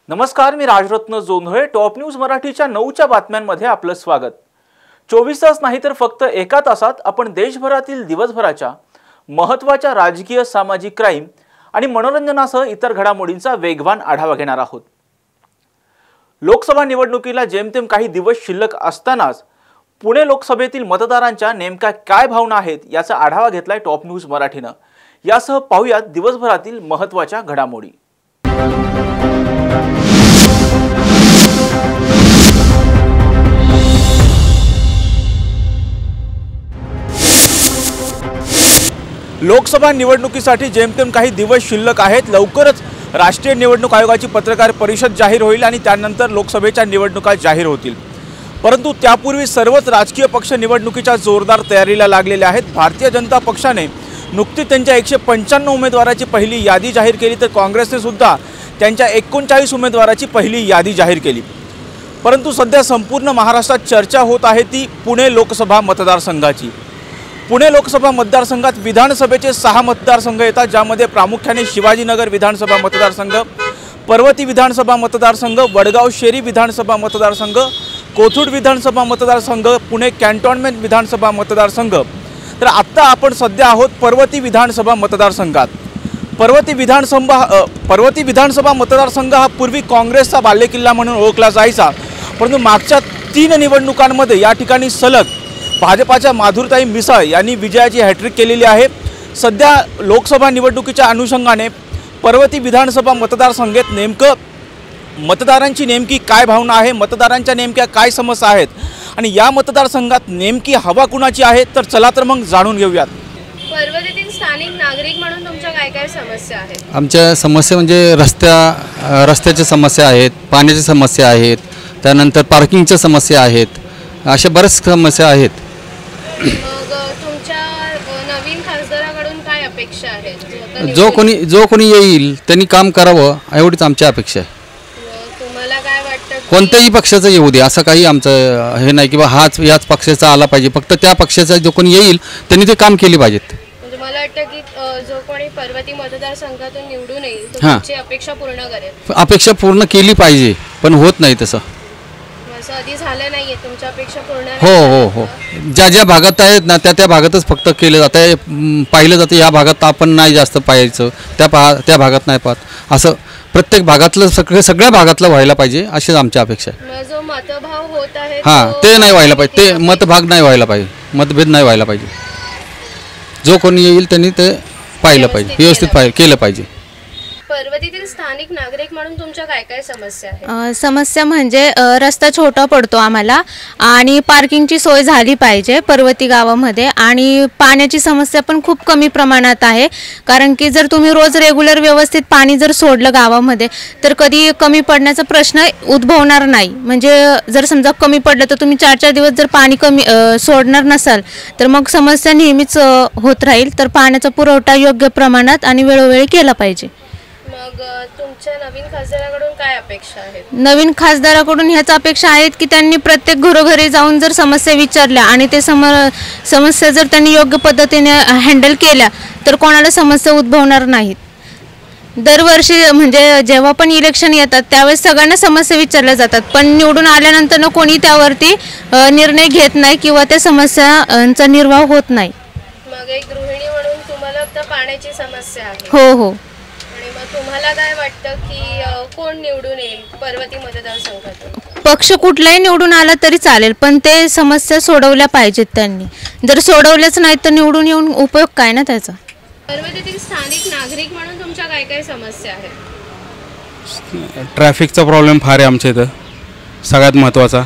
नमस्कार, मी Rajratna Jondhale. Top news मराठीच्या 9च्या बातम्यांमध्ये आपलं स्वागत. 24 तास नाही तर फक्त एका तासात आपण देशभरातील दिवसभराच्या महत्त्वाच्या राजकीय, सामाजिक, क्राईम आणि मनोरंजनासह इतर घडामोडींचा वेगवान आढावा घेणार आहोत. लोकसभा निवडणुकीला जेमतेम काही दिवस शिल्लक असतानाच पुणे लोकसभेतील मतदारांच्या नेमक्या काय भावना आहेत याचा आढावा घेतलाय टॉप न्यूज मराठीनं. यासह पाहूयात दिवसभरातील महत्त्वाच्या घडामोडी. लोकसभा निवडणुकीसाठी जेमतेम काही दिवस शिल्लक आहेत. लवकरच राष्ट्रीय निवडणूक आयोगाची पत्रकार परिषद जाहीर होईल आणि त्यानंतर लोकसभेच्या निवडणुका जाहीर होतील. परंतु त्यापूर्वी सर्वच राजकीय पक्ष निवडणुकीच्या जोरदार तयारीला लागलेले आहेत. भारतीय जनता पक्षाने नुकतीच त्यांच्या 195 उमेदवाराची पहिली यादी जाहीर केली, तर काँग्रेसने सुद्धा त्यांच्या 39 उमेदवाराची पहिली यादी जाहीर केली. परंतु सध्या संपूर्ण महाराष्ट्रात चर्चा होत आहे ती पुणे लोकसभा मतदारसंघाची. पुणे लोकसभा मतदारसंघात विधानसभेचे 6 मतदारसंघ येतात, ज्यामध्ये प्रामुख्याने शिवाजीनगर विधानसभा मतदारसंघ, पर्वती विधानसभा मतदारसंघ, वडगाव शेरी विधानसभा मतदारसंघ, कोथरूड विधानसभा मतदारसंघ, पुणे कॅन्टोन्मेंट विधानसभा मतदारसंघ. तर आत्ता आपण सध्या आहोत पर्वती विधानसभा मतदारसंघात. पर्वती विधानसभा मतदारसंघ हा पूर्वी काँग्रेसचा बालेकिल्ला म्हणून ओळखला जायचा, परंतु मागच्या 3 निवडणुकांमध्ये या ठिकाणी सलग भाजपाच्या माधुरताई मिसाळ यांनी विजयाची हॅट्रिक केलेली आहे. सध्या लोकसभा निवडणुकीच्या अनुषंगाने पर्वती विधानसभा मतदारसंघात नेमकं मतदारांची नेमकी काय भावना आहे, मतदारांच्या नेमक्या काय समस्या आहेत आणि या मतदारसंघात नेमकी हवा कुणाची आहे, तर चला तर मग जाणून घेऊयात. पर्वतीतील स्थानिक नागरिक म्हणून तुमच्या काय काय समस्या आहेत? आमच्या समस्या म्हणजे रस्त्याच्या समस्या आहेत, पाण्याच्या समस्या आहेत, त्यानंतर पार्किंगच्या समस्या आहेत, अशा बऱ्याच समस्या आहेत. मग तुमच्या नवीन खासदाराकडून काय अपेक्षा आहेत? जो कोणी येईल त्यांनी काम करावं एवढीच आमची अपेक्षा आहे. तुम्हाला काय वाटतं? कोणत्याही पक्षाचं येऊ दे, असं काही आमचं हे नाही की बा याच पक्षाचा आला पाहिजे. फक्त त्या पक्षाचा जो कोणी येईल त्यांनी ते काम केले पाहिजेत. म्हणजे मला वाटतं की जो कोणी पर्वती मतदारसंघातून निवडून येईल तुमची अपेक्षा पूर्ण करेल. अपेक्षा पूर्ण केली पाहिजे, पण होत नाही तसं. आधी झालं नाहीये तुमच्या अपेक्षा पूर्ण? हो. ज्या भागात आहेत ना त्या भागातच फक्त केलं जातं, पाहिलं जातं. या भागात आपण नाही जास्त पाहायचं, त्या भागात नाही पाहत. असं प्रत्येक भागातलं सगळ्या भागातलं व्हायला पाहिजे अशीच आमची अपेक्षा आहे. जो मतभाव होत आहे ते नाही व्हायला पाहिजे, ते मतभाग नाही व्हायला पाहिजे, मतभेद नाही व्हायला पाहिजे. जो कोणी येईल त्यांनी ते पाहिलं पाहिजे, व्यवस्थित केलं पाहिजे. पर्वतीतील स्थानिक नागरिक म्हणून तुमच्या काय काय समस्या आहेत? समस्या म्हणजे रस्ता छोटा पडतो आम्हाला आणि पार्किंगची सोय झाली पाहिजे पर्वती गावामध्ये, आणि पाण्याची समस्या पण खूप कमी प्रमाणात आहे. कारण की जर तुम्ही रोज रेग्युलर व्यवस्थित पाणी जर सोडलं गावामध्ये तर कधी कमी पडण्याचा प्रश्न उद्भवणार नाही. म्हणजे जर समजा कमी पडलं तर तुम्ही 4-4 दिवस जर पाणी कमी सोडणार नसाल तर मग समस्या नेहमीच होत राहील. तर पाण्याचा पुरवठा योग्य प्रमाणात आणि वेळोवेळी केला पाहिजे. मग तुमच्या नवीन खासदाराकडून काय अपेक्षा आहेत? नवीन खासदाराकडून ह्याच अपेक्षा आहेत की त्यांनी प्रत्येक घरोघरी जाऊन जर समस्या विचारल्या आणि ते समस्या जर त्यांनी योग्य पद्धतीने हँडल केल्या तर कोणाला समस्या उद्भवणार नाहीत. दरवर्षी म्हणजे जेव्हा पण इलेक्शन येतात त्यावेळेस सगळ्यांना समस्या विचारल्या जातात, पण निवडून आल्यानंतर कोणी त्यावरती निर्णय घेत नाही किंवा त्या समस्यांचा निर्वाह होत नाही. मग एक गृहिणी म्हणून तुम्हाला फक्त पाण्याची समस्या आहे? हो. तुम्हाला काय वाटतं की कोण निवडून येईल पर्वती मतदारसंघातून? पक्ष कुठलाही निवडून आला तरी चालेल, पण ते समस्या सोडवल्या पाहिजेत त्यांनी. जर सोडवल्याच नाही तर निवडून येऊन उपयोग काय ना त्याचा. पर्वतीतील स्थानिक नागरिक म्हणून तुमच्या काय काय समस्या आहेत? ट्रॅफिकचा प्रॉब्लेम फार आहे आमच्या इथं, सगळ्यात महत्त्वाचा.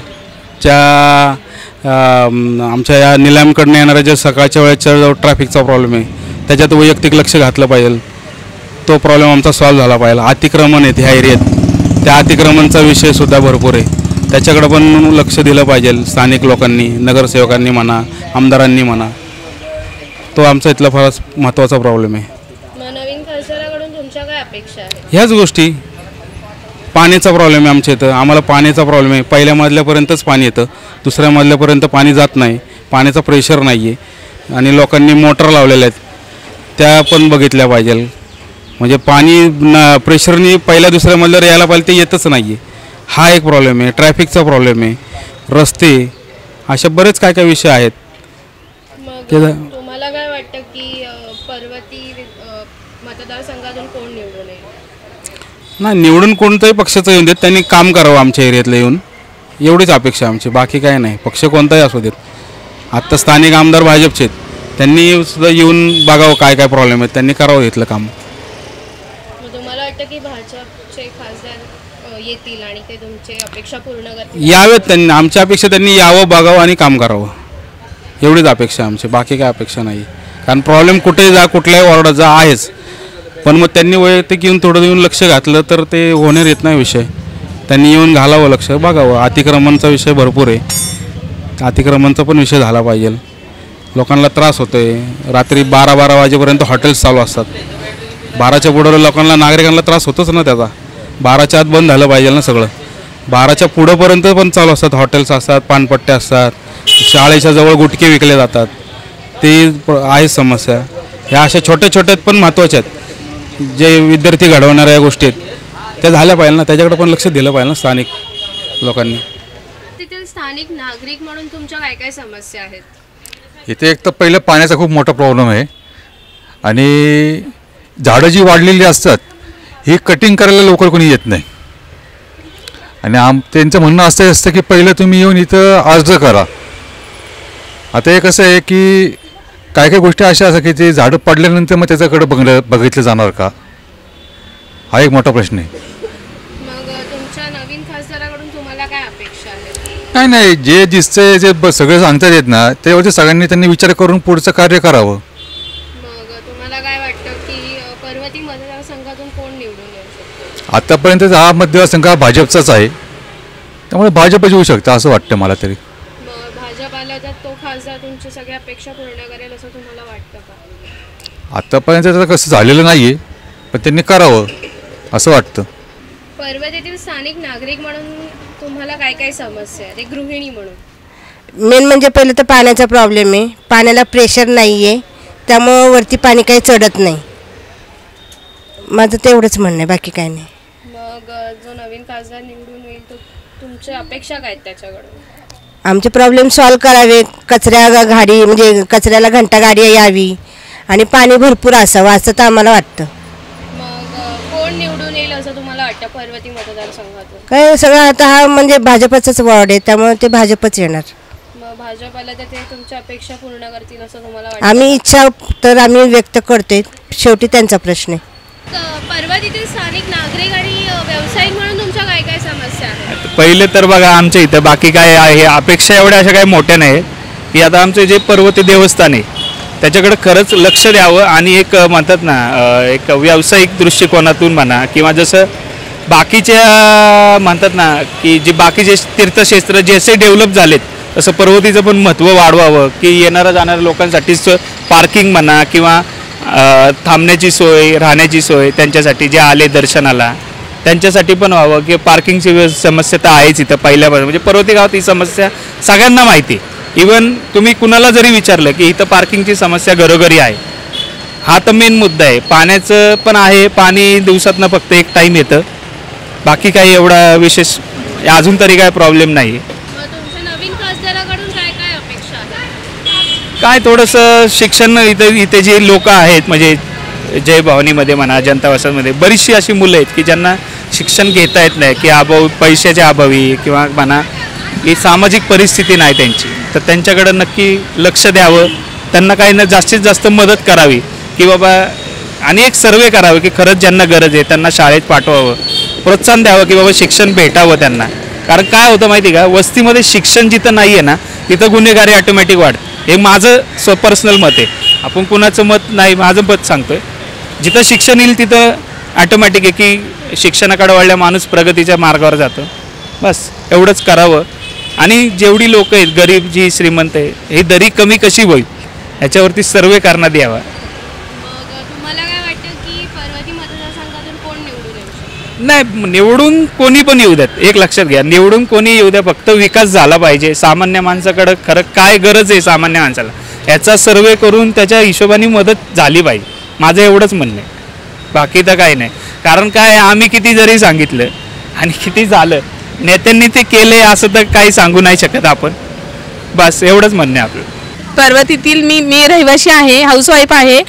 आमच्या या निलामकडनं येणाऱ्या ज्या सकाळच्या वेळेच्या ट्रॅफिकचा प्रॉब्लेम आहे त्याच्यात वैयक्तिक लक्ष घातलं पाहिजे. तो प्रॉब्लेम आमचा सॉल्व्ह झाला पाहिजे. अतिक्रमण आहेत ह्या एरियात, त्या अतिक्रमणचा विषयसुद्धा भरपूर आहे, त्याच्याकडे पण लक्ष दिलं पाहिजे स्थानिक लोकांनी, नगरसेवकांनी म्हणा, आमदारांनी म्हणा. तो आमचा इथला फार महत्त्वाचा प्रॉब्लेम आहे. नवीन खासदाराकडून तुमच्या काय अपेक्षा आहेत? ह्याच गोष्टी. पाण्याचा प्रॉब्लेम आहे आमच्या इथं, आम्हाला पाण्याचा प्रॉब्लेम आहे. पहिल्या मजल्यापर्यंतच पाणी येतं, दुसऱ्या मजल्यापर्यंत पाणी जात नाही, पाण्याचा प्रेशर नाही आहे. आणि लोकांनी मोटर लावलेल्या आहेत त्या पण बघितल्या पाहिजे. म्हणजे पाणी प्रेशरनी पहिल्या दुसऱ्या मजल्यावर यायला पाहिजे ते येतच नाही आहे. हा एक प्रॉब्लेम आहे. ट्रॅफिकचा प्रॉब्लेम आहे, रस्ते, अशा बरेच काय काय विषय आहेत. मग तुम्हाला काय वाटतं की पर्वती मतदारसंघातून कोण निवडून येईल? नाही, निवडून कोणत्याही पक्षाचं येऊन देत, त्यांनी काम करावं आमच्या एरियातलं येऊन, एवढीच अपेक्षा आमची, बाकी काय नाही. पक्ष कोणताही असू देत. आत्ता स्थानिक आमदार भाजपचे आहेत, त्यांनी सुद्धा येऊन बघावं काय काय प्रॉब्लेम आहेत, त्यांनी करावं इथलं काम. मग तुम्हाला वाटतं की भाजपचे खासदार येतील आणि ते तुमचे अपेक्षा पूर्ण करतील? यावेत त्यांनी, आमच्या अपेक्षा त्यांनी यावं, बघावं आणि काम करावं, एवढीच अपेक्षा आमची, बाकी काय अपेक्षा नाही. कारण प्रॉब्लेम कुठेही जा, कुठल्याही वॉर्डात जा आहेच, पण मग त्यांनी वैयक्तिक येऊन थोडं येऊन लक्ष घातलं तर ते होणार येत नाही विषय. त्यांनी येऊन घालावं लक्ष, बघावं. अतिक्रमणचा विषय भरपूर आहे, अतिक्रमणचा पण विषय झाला पाहिजे. लोकांना त्रास होतो आहे, रात्री 12-12 वाजेपर्यंत हॉटेल्स चालू असतात. 12च्या पुढं लोकांना, नागरिकांना त्रास होतोच ना त्याचा. 12च्या आत बंद झालं पाहिजे ना सगळं. 12च्या पुढंपर्यंत पण चालू असतात, हॉटेल्स असतात, पानपट्ट्या असतात, शाळेच्या जवळ गुटखे विकले जातात, ते आहे समस्या. ह्या अशा छोट्या छोट्यात पण महत्त्वाच्या आहेत, जे विद्यार्थी घडवणाऱ्या या गोष्टी आहेत त्या झाल्या पाहिजे ना, त्याच्याकडे पण लक्ष दिलं पाहिजे ना स्थानिक लोकांनी. तिथील स्थानिक नागरिक म्हणून तुमच्या काय काय समस्या आहेत? इथे एक तर पहिलं पाण्याचा खूप मोठा प्रॉब्लेम आहे आणि झाडं जी वाढलेली असतात ही कटिंग करायला लवकर कोणी येत नाही. आणि त्यांचं म्हणणं असं असतं की पहिलं तुम्ही येऊन इथं अर्ज करा. आता हे कसं आहे की काय काय गोष्टी अशा असतात की ते झाडं पडल्यानंतर मग त्याच्याकडे बघितलं जाणार का, हा एक मोठा प्रश्न आहे. मग तुमच्या नवीन खासदाराकडून तुम्हाला काय अपेक्षा आहेत? नाही, जे दिसतंय, जे सगळे सांगतात येत ना, त्यावरती सगळ्यांनी त्यांनी विचार करून पुढचं कार्य करावं. मग तुम्हाला काय वाटतं की पर्वती मतदारसंघातून कोण निवडून येऊ शकतो? आतापर्यंत हा मतदारसंघ हा भाजपचाच आहे, त्यामुळे भाजपच येऊ शकतं असं वाटतं मला तरी. मग भाजप आला तर तो खासदार तुमची सगळ्या अपेक्षा पूर्ण करेल असं तुम्हाला वाटतं का? आतापर्यंत तर कसं झालेलं नाही आहे, पण त्यांनी करावं असं वाटतं. पर्वतीतील स्थानिक नागरिक म्हणून तुम्हाला काय काय समस्या आहेत, एक गृहिणी म्हणून? मेन म्हणजे पहिलं तर पाण्याचा प्रॉब्लेम आहे. पाण्याला प्रेशर नाही आहे, त्यामुळं वरती पाणी काही चढत नाही. माझं तेवढंच म्हणणं आहे, बाकी काय नाही. मग जो नवीन खासदार निवडून येईल तो तुमच्या अपेक्षा काय आहेत त्याच्याकडून? आमचे प्रॉब्लेम सॉल्व करावे, कचऱ्या गाडी म्हणजे कचऱ्याला घंटा गाडी यावी आणि पाणी भरपूर असावं असं तर आम्हाला वाटतं. मग कोण निवडून येईल असं तुम्हाला वाटतं पर्वती मतदारसंघातून? काय सगळं आता हा म्हणजे भाजपचाच वॉर्ड आहे, त्यामुळे ते भाजपच येणार. मग भाजप आलं तर ते तुमच्या अपेक्षा पूर्ण करतील असं तुम्हाला वाटतं? आम्ही इच्छा तर आम्ही व्यक्त करतोय, शेवटी त्यांचा प्रश्न आहे. पर्वतीतील स्थानिक नागरिक आणि व्यावसायिक म्हणून तुमच्या काय काय समस्या आहेत? पहिले तर बघा आमच्या इथं बाकी काय आहे, अपेक्षा एवढ्या अशा काही मोठ्या नाही की आता आमचं जे पर्वती देवस्थान आहे त्याच्याकडे खरंच लक्ष द्यावं आणि एक म्हणतात ना एक व्यावसायिक दृष्टिकोनातून म्हणा किंवा जसं बाकीच्या म्हणतात ना की जे बाकीचे तीर्थक्षेत्र जसे डेव्हलप झालेत तसं पर्वतीचं पण महत्त्व वाढवावं, की येणाऱ्या जाणाऱ्या लोकांसाठीच पार्किंग म्हणा किंवा थांबण्याची सोय, राहण्याची सोय त्यांच्यासाठी जे आले दर्शनाला त्यांच्यासाठी पण व्हावं, की पार्किंगची समस्या तर आहेच इथं पहिल्यापासून. म्हणजे पर्वती गावात ही समस्या सगळ्यांना माहिती आहे. इवन तुम्ही कुणाला जरी विचारलं की इथं पार्किंगची समस्या घरोघरी आहे, हा तर मेन मुद्दा आहे. पाण्याचं पण आहे, पाणी दिवसातनं फक्त एक टाईम येतं, बाकी काही एवढा विशेष अजून तरी काय प्रॉब्लेम नाही. मग तुमच्या नवीन खासदाराकडून काय काय अपेक्षा आहेत? काय थोडंसं शिक्षण इथे जे लोक आहेत म्हणजे जय भवानीमध्ये म्हणा, जनता वसाहतमध्ये बरीचशी अशी मुलं आहेत की ज्यांना शिक्षण घेता येत नाही, की पैशाच्या अभावी किंवा म्हणा ही सामाजिक परिस्थिती नाही त्यांची, तर त्यांच्याकडं नक्की लक्ष द्यावं, त्यांना काही ना जास्तीत जास्त मदत करावी, की बाबा आणि एक सर्वे करावं की खरंच ज्यांना गरज आहे त्यांना शाळेत पाठवावं, प्रोत्साहन द्यावं की बाबा शिक्षण भेटावं त्यांना. कारण काय होतं माहिती का, वस्तीमध्ये शिक्षण जिथं नाही आहे ना तिथं गुन्हेगारी ऑटोमॅटिक वाढतं. हे माझं पर्सनल मत आहे, आपण कुणाचं मत नाही, माझं मत सांगतोय. जिथं शिक्षण येईल तिथं ऑटोमॅटिक आहे की शिक्षणाकडे वळल्या माणूस प्रगतीच्या मार्गावर जातो. बस एवढंच करावं. आणि जेवढी लोक आहेत गरीब जी श्रीमंत आहे ही दरी कमी कशी होईल याच्यावरती सर्वे करण्यात यावा. मग तुम्हाला काय वाटतं की पर्वती मतदारसंघातून कोण निवडून येऊ शकतं? नाही, निवडून कोणी पण येऊ द्यात, एक लक्षात घ्या, निवडून कोणी येऊ द्या, फक्त विकास झाला पाहिजे. सामान्य माणसाकडं खरं काय गरज आहे सामान्य माणसाला याचा सर्वे करून त्याच्या हिशोबाने मदत झाली पाहिजे, माझं एवढंच म्हणणं आहे. बाकी तर काही नाही. कारण काय आम्ही किती जरी सांगितलं आणि किती झालं, नेत्यांनी ते केले असं तर काही सांगू नाही शकत आपण. बस एवढंच म्हणणं आहे आपलं. पर्वतीतील मी रहिवासी आहे, हाऊसवाईफ आहे.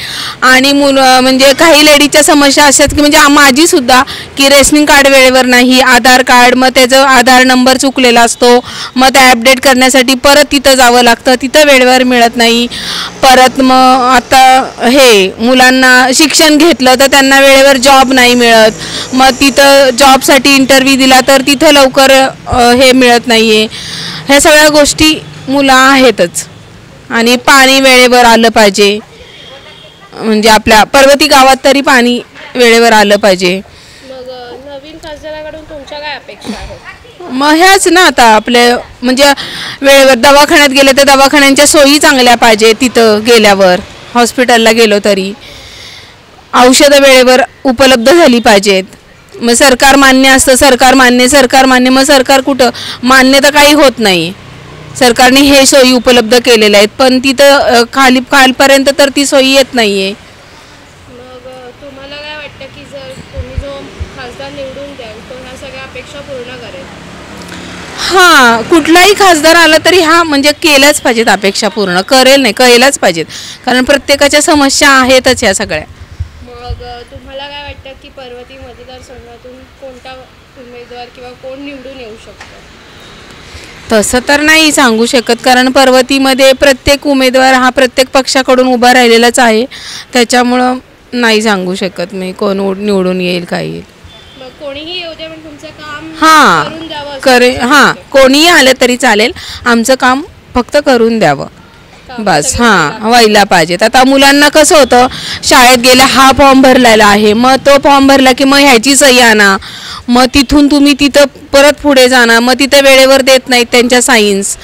आणि म्हणजे काही लेडीजच्या समस्या असतात की म्हणजे माझीसुद्धा की रेशनिंग कार्ड वेळेवर नाही, आधार कार्ड, मग त्याचं आधार नंबर चुकलेला असतो, मग ते अपडेट करण्यासाठी परत तिथं जावं लागतं, तिथं वेळेवर मिळत नाही. परत मग आता हे मुलांना शिक्षण घेतलं तर त्यांना वेळेवर जॉब नाही मिळत, मग तिथं जॉबसाठी इंटरव्ह्यू दिला तर तिथं लवकर हे मिळत नाही आहे. ह्या सगळ्या गोष्टी मुलं आहेतच. आणि पाणी वेळेवर आलं पाहिजे, म्हणजे आपल्या पर्वती गावात तरी पाणी वेळेवर आलं पाहिजे. मग नवीन खासदाराकडून तुमच्या काय अपेक्षा आहेत? मग ह्याच ना, आता आपले म्हणजे वेळेवर दवाखान्यात गेले तर दवाखान्यांच्या सोयी चांगल्या पाहिजे. तिथं गेल्यावर हॉस्पिटलला गेलो तरी औषधं वेळेवर उपलब्ध झाली पाहिजेत. मग सरकार मान्य असतं, सरकार मान्य, मग सरकार कुठं मान्य तर काही होत नाही. सरकारने हे सोयी उपलब्ध केलेल्या आहेत पण तिथं खालपर्यंत तर ती सोयी येत नाही आहे. मग तुम्हाला काय वाटतं की जर तुम्ही जो खासदार निवडून द्याल तो ह्या सगळ्या अपेक्षा पूर्ण करेल? हां, कुठलाही खासदार आला तरी म्हणजे केल्याच पाहिजेत, अपेक्षा पूर्ण करेल नाही, केल्याच पाहिजेत. कारण प्रत्येकाच्या समस्या आहेतच ह्या सगळ्या. मग तुम्हाला काय वाटतं की पर्वती मतदारसंघातून कोणता उमेदवार किंवा कोण निवडून येऊ शकतो? तसं तर नाही सांगू शकत, कारण पर्वतीमध्ये प्रत्येक उमेदवार हा प्रत्येक पक्षाकडून उभा राहिलेलाच आहे, त्याच्यामुळं नाही सांगू शकत मी कोण निवडून येईल काय येईल. मग कोणीही येऊ दे पण तुमचं काम करून द्यावं. कोणीही आलं तरी चालेल, आमचं काम फक्त करून द्यावं बस. व्हायला पाहिजेत. आता मुलांना कसं होतं, शाळेत गेल्या हा फॉर्म भरलेला आहे, मग तो फॉर्म भरला की मग ह्याची सही आणा, मग तिथून तुम्ही तिथं परत पुढे जाणार, मग तिथं वेळेवर देत नाहीत त्यांच्या सायन्स,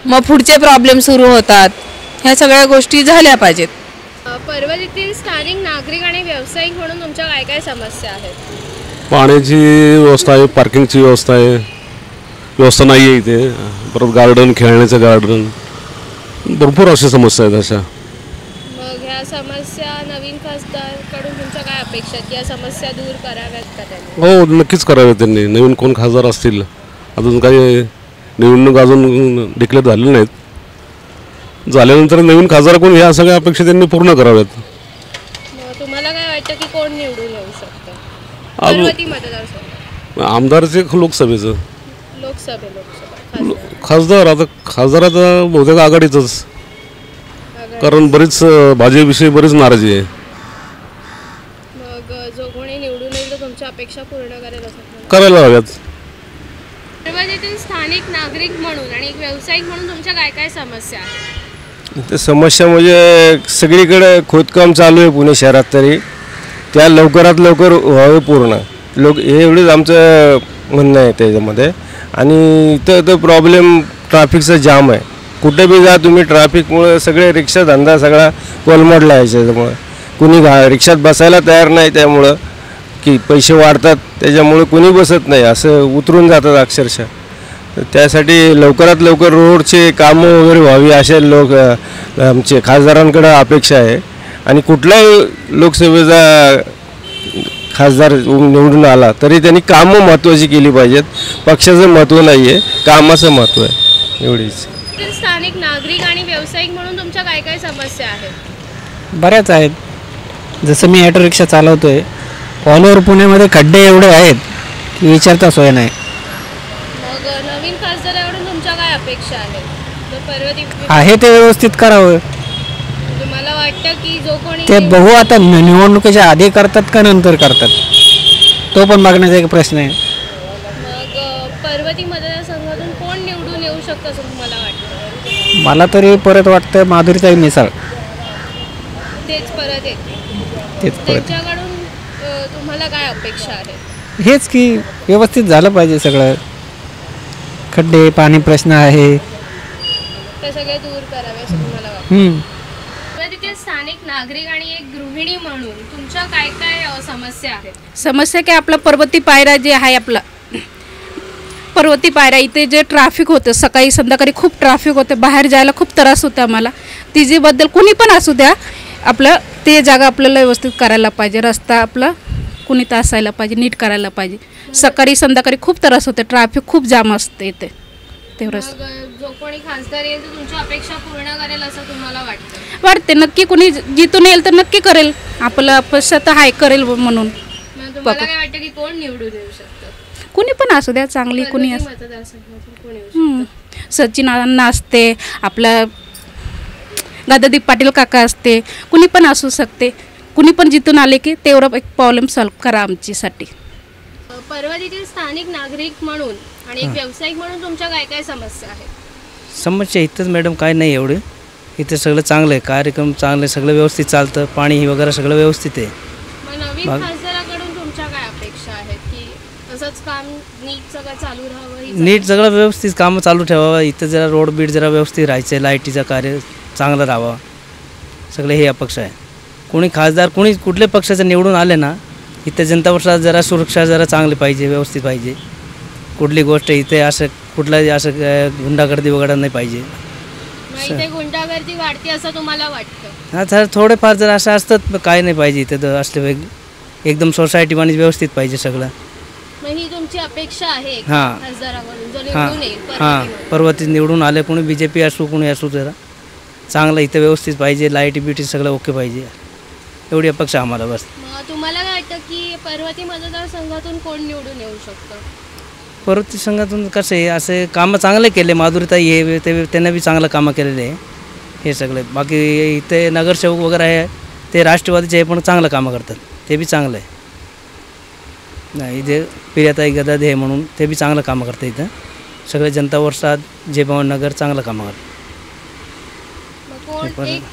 मग पुढचे प्रॉब्लेम सुरू होतात. ह्या सगळ्या गोष्टी झाल्या पाहिजेत. पर्वतीतील स्थानिक नागरिक आणि व्यावसायिक म्हणून तुमच्या काय काय समस्या आहेत? पाण्याची व्यवस्था आहे, पार्किंगची व्यवस्था नाही आहे इथे, परत गार्डन, खेळण्याचं गार्डन, भरपूर अशा समस्या आहेत अशा. मग ह्या समस्या नवीन खासदारकडून तुमच्या काय अपेक्षा आहेत? या समस्या दूर कराव्यात का त्यांनी? हो, नक्कीच कराव्यात त्यांनी. नवीन कोण खासदार असतील, अजून काही निवडणूक अजून डिक्लेअर झालेली नाहीत, झाल्यानंतर नवीन खासदार कोण ह्या सगळ्या अपेक्षा त्यांनी पूर्ण कराव्यात. मग तुम्हाला काय वाटतं की कोण निवडून येऊ शकतं पर्वती मतदारसंघ? आमदारचे लोकसभेचं लोकसभा खासदार, आता खासदाराचा बहुतेक आघाडीचंच, कारण बरीच भाजपविषयी बरीच नाराजी आहे. मग जो कोणी निवडून येईल तो तुमच्या अपेक्षा पूर्ण करेल असं करायला हव्यात. पर्वतीतील स्थानिक नागरिक म्हणून आणि एक व्यावसायिक म्हणून तुमच्या काय काय समस्या आहेत? ते समस्या म्हणजे सगळीकडे खोदकाम चालू आहे पुणे शहरात, तरी त्या लवकरात लवकर व्हावे पूर्ण. हे एवढंच आमचं म्हणणं आहे त्याच्यामध्ये. आणि इथं प्रॉब्लेम ट्रॅफिकचा जाम आहे, कुठे बी जा तुम्ही, ट्रॅफिकमुळे सगळे रिक्षा धंदा सगळा कोलमडला आहे. त्याच्यामुळे कुणी रिक्षात बसायला तयार नाही, त्यामुळं की पैसे वाढतात त्याच्यामुळे कुणी बसत नाही, असं उतरून जातात अक्षरशः. त्यासाठी लवकरात लवकर रोडचे कामं वगैरे व्हावी अशा आमचे खासदारांकडे अपेक्षा आहे. आणि कुठलाही लोकसभेचा खासदार निवडून आला तरी त्यांनी कामं महत्त्वाची केली पाहिजेत, पक्षाचं महत्त्व नाही आहे, कामाचं महत्त्व आहे, एवढीच. स्थानिक नागरिक आणि व्यावसायिक म्हणून तुमच्या काय काय समस्या आहेत? बऱ्याच आहेत. जसं मी ऑटो रिक्षा चालवतो आहे, ऑल ओव्हर पुण्यामध्ये खड्डे एवढे आहेत की विचारता सोय नाही. मग नवीन खासदाराकडून तुमच्या काय अपेक्षा आहेत? पर्वती आहे ते व्यवस्थित करावं. मला वाटतं की जो कोणी ते बघू आता निवडणुकीच्या आधी करतात का नंतर करतात, तो पण बघण्याचा एक प्रश्न आहे. मग पर्वती मतदारसंघातून कोण निवडून येऊ शकतं असं तुम्हाला वाटतं? मला तरी परत वाटतं माधुरीताई मिसाळ तेच परत येते. त्यांच्याकडून तुम्हाला काय अपेक्षा आहे? हेच की व्यवस्थित झालं पाहिजे सगळं. खड्डे, पाणी प्रश्न आहे ते सगळे दूर करावे असं तुम्हाला वाटतं? तिथे स्थानिक नागरिक आणि एक गृहिणी म्हणून तुमच्या काय काय समस्या आहेत? समस्या काय, आपला पर्वती पायरा जे आहे, आपला पर्वती पायरा इथे जे ट्रॅफिक होतं, सकाळी संध्याकाळी खूप ट्रॅफिक होते, बाहेर जायला खूप त्रास होतो आम्हाला. तिच्याबद्दल कोणी पण असू द्या, आपलं ते जागा आपल्याला व्यवस्थित करायला पाहिजे. रस्ता आपला कुणी तर असायला पाहिजे, नीट करायला पाहिजे. सकाळी संध्याकाळी खूप त्रास होते, ट्रॅफिक खूप जाम असते इथे. तेवढंच जो कोणी खासदार येईल तर तुमच्या अपेक्षा पूर्ण करेल असं तुम्हाला वाटतं? वाटते नक्की कुणी जिथून येईल तर नक्की करेल. आपलं अपेक्षा तर हाय करेल म्हणून. तुम्हाला काय वाटतं की कोण निवडून येऊ शकतं? कुणी पण असू द्या, चांगली कुणी असू. मतदारसंघातून कोण येऊ शकतं? सचिन अण्णा असते, आपलं गदादीप पाटील काका असते, कुणी पण असू शकते. कुणी पण जिथून आले की तेवढं एक प्रॉब्लेम सॉल्व्ह करा आमच्यासाठी. पर्वतीतील स्थानिक नागरिक म्हणून आणि एक व्यावसायिक म्हणून तुमच्या काय काय समस्या आहेत? समस्या इथंच मॅडम काय नाही एवढं. इथे सगळं चांगलं आहे, कार्यक्रम चांगले, सगळं व्यवस्थित चालतं, पाणी वगैरे सगळं व्यवस्थित आहे. मग नवीन खासदाराकडून तुमच्या काय अपेक्षा आहेत की असंच काम नीट सगळं चालू राहावं? नीट सगळं व्यवस्थित कामं चालू ठेवावं. इथं जरा रोड बीड जरा व्यवस्थित राहायचं, लाईटीचं कार्य चांगलं राहावं, सगळे हे अपेक्षा आहे. कोणी खासदार कोणी कुठल्या पक्षाचं निवडून आले ना, इथं जनता वर्षात जरा सुरक्षा जरा चांगली पाहिजे, व्यवस्थित पाहिजे. कुठली गोष्ट इथे असं कुठलाही असं गुंडागर्दी वगैरे नाही पाहिजे. इथे गुंडागर्दी वाढते असं तुम्हाला वाटतं? हा, तर थोडेफार जर असं असतं काय नाही पाहिजे इथे. तर असले एकदम सोसायटी पाणी व्यवस्थित पाहिजे सगळं. मग ही तुमची अपेक्षा आहे हां खासदाराकडून जो निवडून येईल? हां, पर्वतीत निवडून आले, कोणी BJP असू कोणी असू, जरा चांगलं इथं व्यवस्थित पाहिजे, लाईटी बिटी सगळं ओके पाहिजे, एवढी अपेक्षा आम्हाला बस. मग तुम्हाला काय वाटतं की पर्वती मतदारसंघातून कोण निवडून येऊ शकतं? पर्वती संघातून कसं आहे, असे कामं चांगले केले. माधुरीताई हे त्यांना बी चांगलं कामं केलेले आहे हे सगळे. बाकी इथे नगरसेवक वगैरे आहे ते राष्ट्रवादीचे आहे, पण चांगलं कामं करतात, ते बी चांगलं आहे. नाही इथे प्रियाताई गदादे आहे म्हणून ते बी चांगलं कामं करतात. इथं सगळे जनता वर्षात जे भवन नगर चांगलं कामं करतात.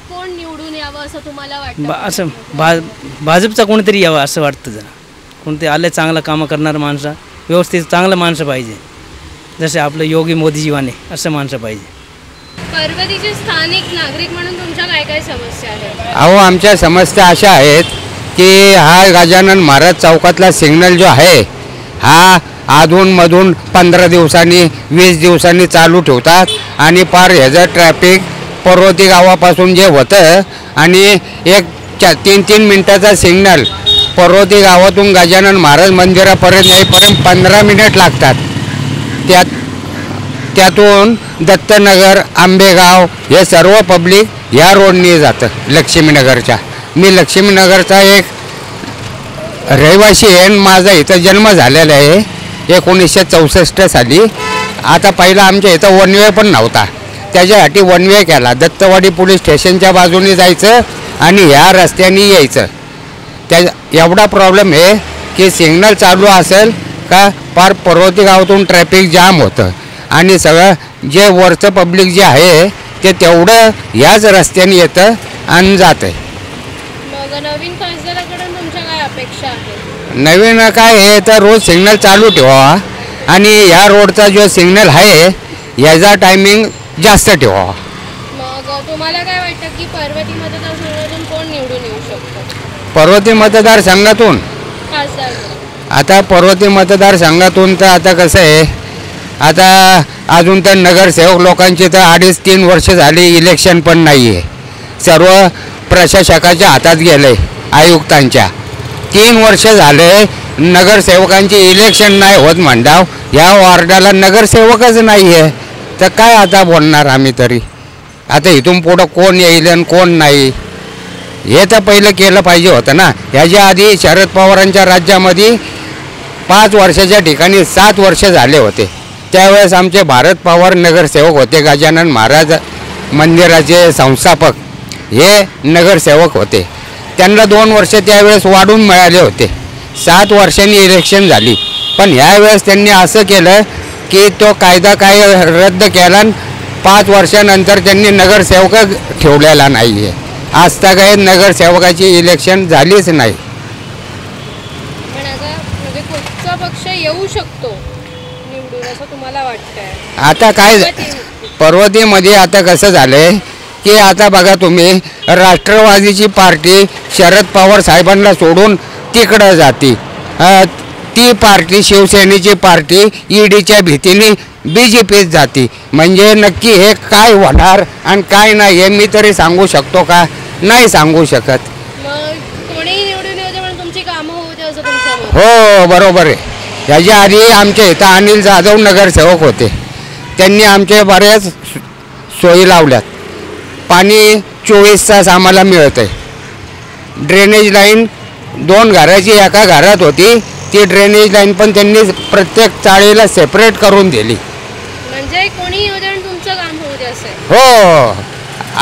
कोण निवडून यावं असं तुम्हाला वाटतं? असं भाजपचा कोणीतरी यावं असं वाटतं. जरा कोणते आले चांगलं कामं करणारं माणसं, व्यवस्थित चांगलं माणसं पाहिजे, जसे आपलं योगी मोदीजीवाने असं माणसं पाहिजे. पर्वतीचे स्थानिक नागरिक म्हणून तुमच्या काय काय समस्या आहेत? अहो, आमच्या समस्या अशा आहेत की हा गजानन महाराज चौकातला सिग्नल जो आहे हा अधूनमधून 15 दिवसांनी 20 दिवसांनी चालू ठेवतात आणि पार ह्याचं ट्रॅफिक पर्वती गावापासून जे होतं आणि एक 3-3 मिनटाचा सिग्नल पर्वती गावातून गजानन महाराज मंदिरापर्यंत येईपर्यंत 15 मिनिट लागतात. त्यातून दत्तनगर, आंबेगाव हे सर्व पब्लिक या रोडने जातं लक्ष्मीनगरच्या. मी लक्ष्मीनगरचा एक रहिवासी आहे, माझा इथं जन्म झालेला आहे 1964 साली. आता पहिला आमच्या इथं वन वे पण नव्हता, त्याच्यासाठी वन वे केला. दत्तवाडी पोलीस स्टेशनच्या बाजूने जायचं आणि ह्या रस्त्याने यायचं. त्या एवढा प्रॉब्लेम आहे की सिग्नल चालू असेल का पार पर्वती गावातून ट्रॅफिक जाम होतं आणि सगळं जे वरचं पब्लिक जे आहे ते तेवढं याच रस्त्याने येतं आणि जातं. मग नवीन खासदाराकडून तुमच्या काय अपेक्षा आहेत? नवीन काय आहे तर रोज सिग्नल चालू ठेवावा आणि ह्या रोडचा जो सिग्नल आहे याचा टायमिंग जास्त ठेवावा. मग तुम्हाला काय वाटतं की पर्वती मतदारसंघातून कोण निवडून येऊ शकतं? पर्वती मतदारसंघातून खासदार आता पर्वती मतदारसंघातून तर आता कसं आहे, आता अजून तर नगरसेवक लोकांची तर 2.5-3 वर्ष झाली इलेक्शन पण नाही आहे. सर्व प्रशासकाच्या हातात गेले, आयुक्तांच्या. 3 वर्ष झाले नगरसेवकांची इलेक्शन नाही होत म्हणताव. ह्या वॉर्डाला नगरसेवकच नाही आहे, तर काय आता बोलणार आम्ही तरी. आता इथून पुढं कोण येईल आणि कोण नाही हे तर पहिलं केलं पाहिजे होतं ना. ह्याच्या आधी शरद पवारांच्या राज्यामध्ये 5 वर्षाच्या ठिकाणी 7 वर्ष झाले होते. त्यावेळेस आमचे भारत पवार नगरसेवक होते, गजानन महाराज मंदिराचे संस्थापक हे नगरसेवक होते. त्यांना 2 वर्ष त्यावेळेस वाढून मिळाले होते. 7 वर्षांनी इलेक्शन झाली, पण ह्यावेळेस त्यांनी असं केलं की तो कायदा काय रद्द केला. 5 वर्षानंतर त्यांनी नगरसेवक ठेवलेला नाही आहे. आजता काही नगरसेवकाची इलेक्शन झालीच नाही. पण आता म्हणजे कोणता पक्ष येऊ शकतो निवडून असं तुम्हाला वाटतंय? आता काय पर्वतीमध्ये आता कसं झालंय की आता बघा तुम्ही, राष्ट्रवादीची पार्टी शरद पवार साहेबांना सोडून तिकडं जाते. ती पार्टी शिवसेनेची पार्टी ईडीच्या भीतीने BJPत जाते. म्हणजे नक्की हे काय होणार आणि काय नाही हे मी तरी सांगू शकतो का? नाही सांगू शकत. कोणी निवडून येऊ दे पण तुमची कामं होऊ दे असं तुमचं मत. हो बरोबर आहे. याच्या आधी आमच्या इथं अनिल जाधव नगरसेवक होते. त्यांनी आमच्या बऱ्याच सोयी लावल्यात. पाणी 24 तास आम्हाला मिळतं आहे. ड्रेनेज लाईन 2 घराची एका घरात होती, ती ड्रेनेज लाईन पण त्यांनी प्रत्येक चाळीला सेपरेट करून दिली. म्हणजे कोणी येऊ दे आणि तुमचं काम होऊ दे असं. हो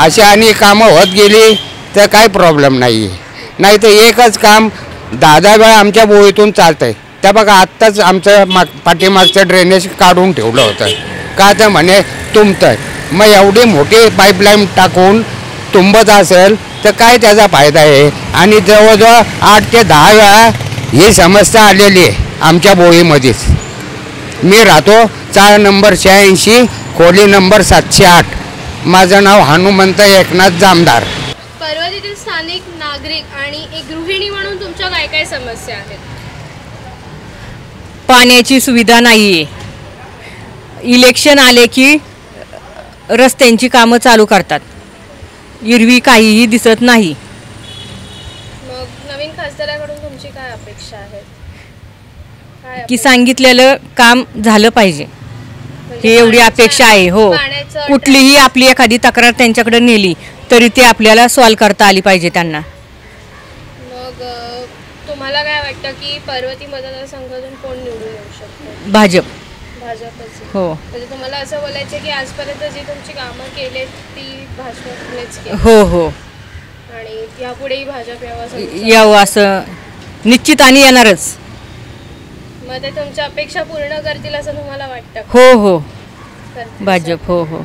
अशी आणि कामं होत गेली तर काही प्रॉब्लेम नाही आहे. नाही तर एकच काम 10 वेळा आमच्या बोळीतून चालतं आहे. त्या बघा आत्ताच आमचं पाठीमागचं ड्रेनेज काढून ठेवलं होतं का तर म्हणे तुंबतं. मग एवढी मोठी पाईपलाईन टाकून तुंबत असेल तर काय त्याचा फायदा आहे. आणि जवळजवळ 8 ते 10 वेळा ही समस्या आलेली आहे आमच्या बोळीमध्येच. मी राहतो चाळ नंबर 86 खोली नंबर 708. माझं नाव हनुमंत एकनाथ जामदार. पर्वतीतील स्थानिक नागरिक आणि एक गृहिणी म्हणून तुमच्या काय काय समस्या आहेत? पाण्याची सुविधा नाही आहे. इलेक्शन आले की रस्त्यांची कामं चालू करतात. एरवी काहीही दिसत नाही. मग नवीन खासदाराकडून तुमची काय अपेक्षा आहे? की सांगितलेलं काम झालं पाहिजे हे एवढी अपेक्षा आहे. हो कुठलीही आपली एखादी तक्रार त्यांच्याकडे नेली तरी ते आपल्याला सॉल्व करता आली पाहिजे त्यांना. मग तुम्हाला काय वाटतं की पर्वती मतदारसंघातून कोण निवडून येऊ शकतो? भाजपच. हो म्हणजे तुम्हाला असं बोलायचं की आजपर्यंत जी तुमची कामं केलेत ती भाजपनेच केली. हो हो आणि यापुढेही भाजप यावं असं निश्चित आणि येणारच. मग ते तुमच्या अपेक्षा पूर्ण करतील असं तुम्हाला वाटतं? हो हो भाजप. हो हो.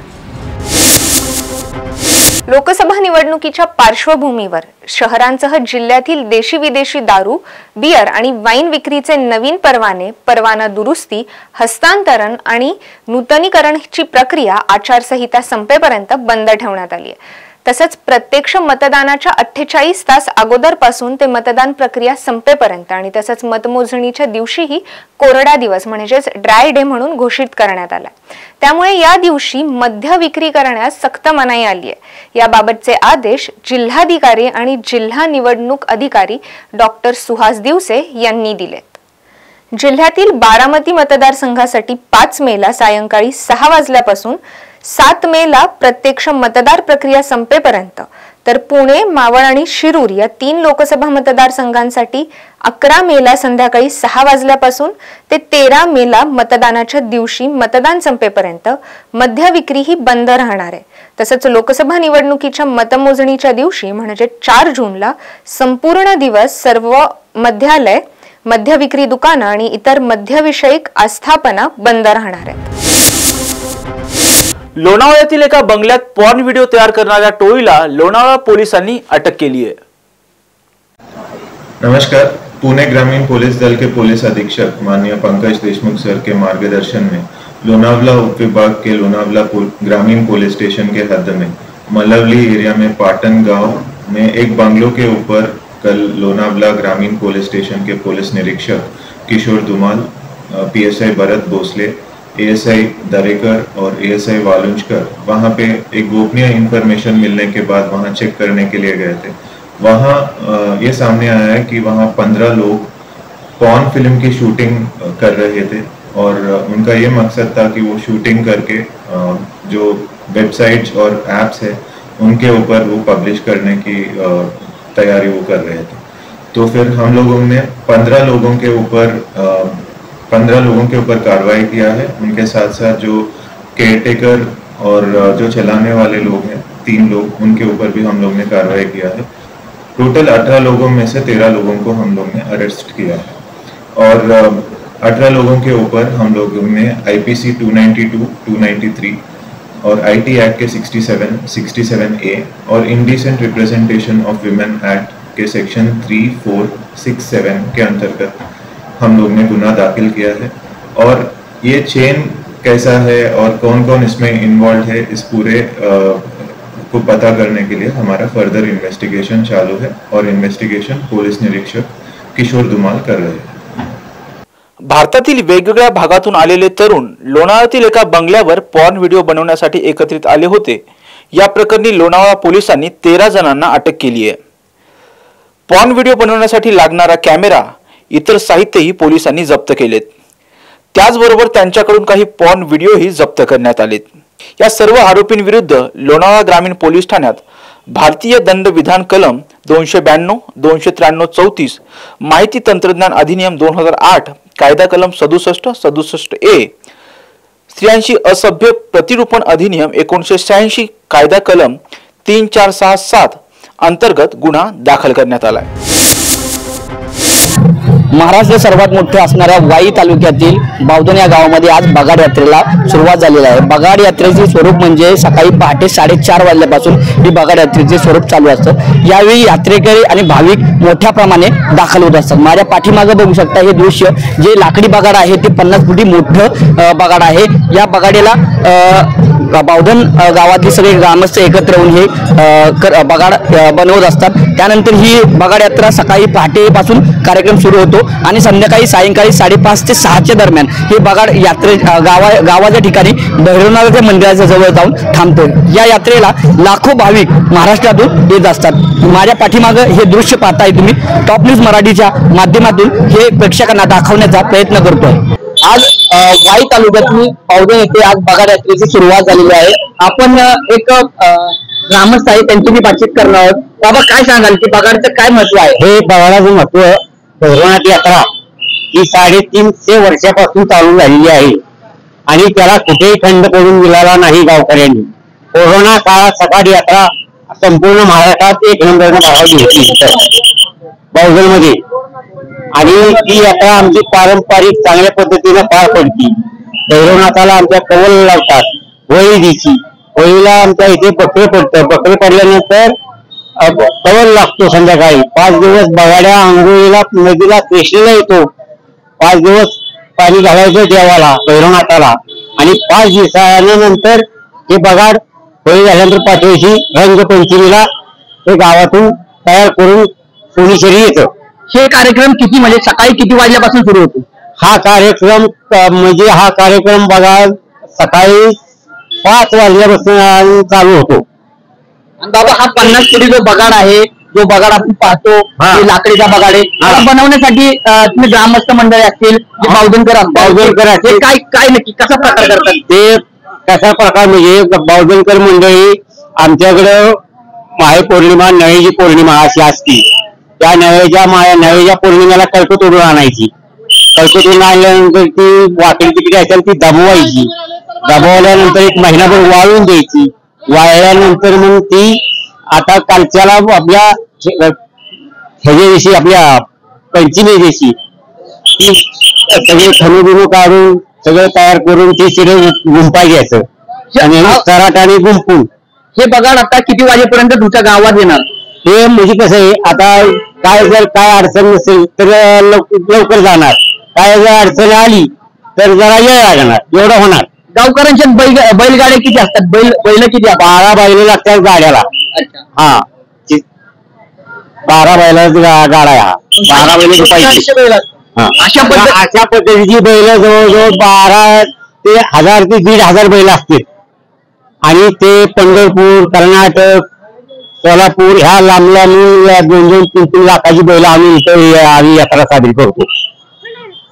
लोकसभा निवडणुकीच्या पार्श्वभूमीवर शहरांसह जिल्ह्यातील देशी विदेशी दारू, बियर आणि वाईन विक्रीचे नवीन परवाने, परवाना दुरुस्ती, हस्तांतरण आणि नूतनीकरणची प्रक्रिया आचारसंहिता संपेपर्यंत बंद ठेवण्यात आली आहे. तसंच प्रत्यक्ष मतदानाच्या 48 तास अगोदरपासून ते मतदान प्रक्रिया संपेपर्यंत आणि तसंच मतमोजणीच्या दिवशीही कोरडा दिवस म्हणजेच ड्राय डे म्हणून घोषित करण्यात आला. त्यामुळे या दिवशी मद्य विक्री करण्यास सक्त मनाई आली आहे. याबाबतचे आदेश जिल्हाधिकारी आणि जिल्हा निवडणूक अधिकारी डॉक्टर सुहास दिवसे यांनी दिलेत. जिल्ह्यातील बारामती मतदारसंघासाठी 5 मेला सायंकाळी 6 वाजल्यापासून 7 मेला प्रत्यक्ष मतदार प्रक्रिया संपेपर्यंत, तर पुणे, मावळ आणि शिरूर या 3 लोकसभा मतदारसंघांसाठी 11 मेला संध्याकाळी 6 वाजल्यापासून ते 13 मेला मतदानाच्या दिवशी मतदान संपेपर्यंत मद्य विक्री ही बंद राहणार आहे. तसंच लोकसभा निवडणुकीच्या मतमोजणीच्या दिवशी म्हणजे 4 जूनला संपूर्ण दिवस सर्व मद्यालय, मद्य विक्री दुकानं आणि इतर मद्यविषयक आस्थापना बंद राहणार आहेत. लोणावळ्यातील एका बंगल्यात पॉर्न व्हिडिओ तयार करणाऱ्या टोळीला लोणावळा पोलिसांनी अटक केली आहे. नमस्कार. पुणे ग्रामीण पुलिस दल के पुलिस अधीक्षक माननीय पंकज देशमुख सर के मार्गदर्शन में लोनावला उपविभाग के लोनावला ग्रामीण पुलिस स्टेशन के हद में मलवली एरिया में पाटन गांव में एक बंगलों के ऊपर कल लोनावला ग्रामीण पुलिस स्टेशन के पुलिस निरीक्षक किशोर धुमाल, PSI भरत भोसले, ASI दरेकर और ASI वालुंजकर वहाँ पे एक गोपनीय इंफॉर्मेशन मिलने के बाद वहाँ चेक करने के लिए गए थे. वहाँ ये सामने आया है कि वहाँ 15 लोग पॉर्न फिल्म की शूटिंग कर रहे थे और उनका ये मकसद था कि वो शूटिंग करके जो वेबसाइट्स और एप्स है उनके ऊपर वो पब्लिश करने की तैयारी वो कर रहे थे. तो फिर हम लोगों ने 15 लोगों के ऊपर कार्रवाई किया है. उनके साथ साथ जो केयरटेकर और जो चलाने वाले लोग हैं 3 लोग, उनके ऊपर भी हम लोग ने कार्रवाई किया है. टोटल 18 लोगों में से 13 लोगों को हम लोग ने अरेस्ट किया है और 18 लोगों के ऊपर हम लोगों ने IPC 292, 293 और IT एक्ट के 67, 67A और indecent representation of women act K section 3, 4, 6, 7 के अंतर्गत हम लोग ने गुनाह दाखिल किया है. और ये चेन कैसा है और कौन कौन इसमें इन्वॉल्व है इस पूरे को पता करने के लिए हमारा फर्दर इन्वेस्टिगेशन चालू है और इन्वेस्टिगेशन पुलिस निरीक्षक किशोर धुमाल कर रहे हैं. भारतातील वेगवेगळ्या भागातून आलेले तरुण लोणावळ्यातील एका बंगल्यावर पॉर्न व्हिडिओ बनवण्यासाठी एकत्रित आले होते। या प्रकरणी लोणावळा पोलिसांनी 13 जणांना अटक केली आहे। पॉर्न व्हिडिओ बनवण्यासाठी लागणारा कॅमेरा, इतर साहित्यही पोलिसांनी जप्त केलेत। त्याचबरोबर त्यांच्याकडून काही पॉर्न व्हिडिओही जप्त करण्यात आलेत। या सर्व आरोपींविरुद्ध लोणावळा ग्रामीण पोलीस ठाण्यात भारतीय दंड विधान कलम 292, 293, 34, माहिती तंत्रज्ञान अधिनियम 2008, कायदा कलम 67, 67A, स्त्रियांशी असभ्य प्रतिरूपण अधिनियम 1986, कायदा कलम 3467 अंतर्गत गुन्हा दाखल करण्यात आला आहे। महाराष्ट्र सर्वात मोठे असणाऱ्या वाई तालुक्यातील बावधन या गावामध्ये आज बगाड यात्रेला सुरुवात झालेली आहे। बगाड यात्रेचे स्वरूप म्हणजे सकाळी पहाटे 4:30 वाजल्यापासून ही बगाड यात्रेचे स्वरूप चालू असतं। यावेळी यात्रेकरी आणि भाविक मोठ्या प्रमाणे दाखल होत असतात। माझ्या पाठीमागे बघू शकता हे दृश्य, जे लाकडी बगाड आहे ते 50 फुटी मोठं बगाड आहे। या बगाडीला बावधन गावातले सगळे ग्रामस्थ एकत्र येऊन हे बगाड बनवत असतात। त्यानंतर ही बगाड यात्रा सकाळी पहाटेपासून कार्यक्रम सुरू होतो आणि संध्याकाळी सायंकाळी 5:30 ते 6 दरम्यान हे बगाड यात्रे गावाच्या ठिकाणी भैरवनाथाच्या मंदिराच्या जवळ जाऊन थांबतो। या यात्रेला लाखो भाविक महाराष्ट्रातून येत असतात। माझ्या पाठीमागं हे दृश्य पाहताय तुम्ही। टॉप न्यूज मराठीच्या माध्यमातून हे प्रेक्षकांना दाखवण्याचा प्रयत्न करतोय। आज वाई तालुक्यातील बावधन येथे आज बगाड यात्रेची सुरुवात झालेली आहे। आपण एक ग्रामस्थ आहे त्यांची मी बातचीत करणार आहोत। बाबा, काय सांगाल की बगाडचं काय महत्व आहे? हे बगाडाचं महत्व, भैरवनाथ यात्रा ही 350 वर्षापासून चालू झालेली आहे आणि त्याला कुठेही खंड पडून दिलेला नाही गावकऱ्यांनी। कोरोना काळात सकाळ यात्रा संपूर्ण महाराष्ट्रात 1 नंबरने भरावली होती बावधन मध्ये, आणि ती यात्रा आमची पारंपरिक चांगल्या पद्धतीने पार पडती। भैरवनाथाला आमच्या कवल लावतात, होळी दिवशी होळीला आमच्या इथे बकरे पडतं। बकरे पडल्यानंतर कवल लागतो संध्याकाळी। 5 दिवस बगाड्या आंघोळीला नदीला कृष्णेला येतो। 5 दिवस पाणी घालायचं देवाला भैरवनाथाला, आणि 5 दिवसानंतर हे बगाड होळी झाल्यानंतर 5व्या रंगपंचमीला हे गावातून तयार करून सोनीश्वरी येतं। हे कार्यक्रम किती म्हणजे सकाळी किती वाजल्यापासून सुरू होतो? हा कार्यक्रम बघा सकाळी 5 वाजल्यापासून चालू होतो। आणि बाबा, हा 50 फुटी जो बगाड आहे, जो बगाड आपण पाहतो लाकडीचा बगाड आहे, हा बनवण्यासाठी तुम्ही ग्रामस्थ मंडळी असतील, बावधनकर असतील, काय नक्की कसा प्रकार करतात? ते कसा प्रकार म्हणजे बावधनकर मंडळी आमच्याकडं माहे पौर्णिमा, नवेची पौर्णिमा अशी असती। त्या नव्याच्या पौर्णिमेला कळकत उडून आणायची। कळकत उडून आणल्यानंतर ती वाकडी तिकडे असेल ती दबवायची। दबवल्यानंतर 1 महिनाभर वाळून द्यायची। वाळल्यानंतर मग ती आता कालच्याला आपल्या ह्याच्या दिवशी, आपल्या पंचमी दिवशी ती सगळे खणू काढून सगळं तयार करून ती शिरे गुंपाय घ्यायचं आणि चराट आणि गुंपून हे बगाड आता किती वाजेपर्यंत तुमच्या गावात येणार? हे म्हणजे कसं आहे, आता काय अडचण नसेल तर लवकर जाणार, काय जर अडचण आली तर जरा वेळ लागणार, एवढं होणार। गावकऱ्यांच्या बैलगाड्या किती असतात? बैल किती? 12 बैल लागतात गाड्याला। हा, 12 बैलाचा गाडा आहे हा। 12 बैल पाहिजे। अशा पद्धतीची बैल जवळजवळ 12 ते 1000 ते 1500 बैल असतील, आणि ते पंढरपूर, कर्नाटक, सोलापूर ह्या लांब 2-3 लाखाची बैल आम्ही यात्रा साजरी करतो।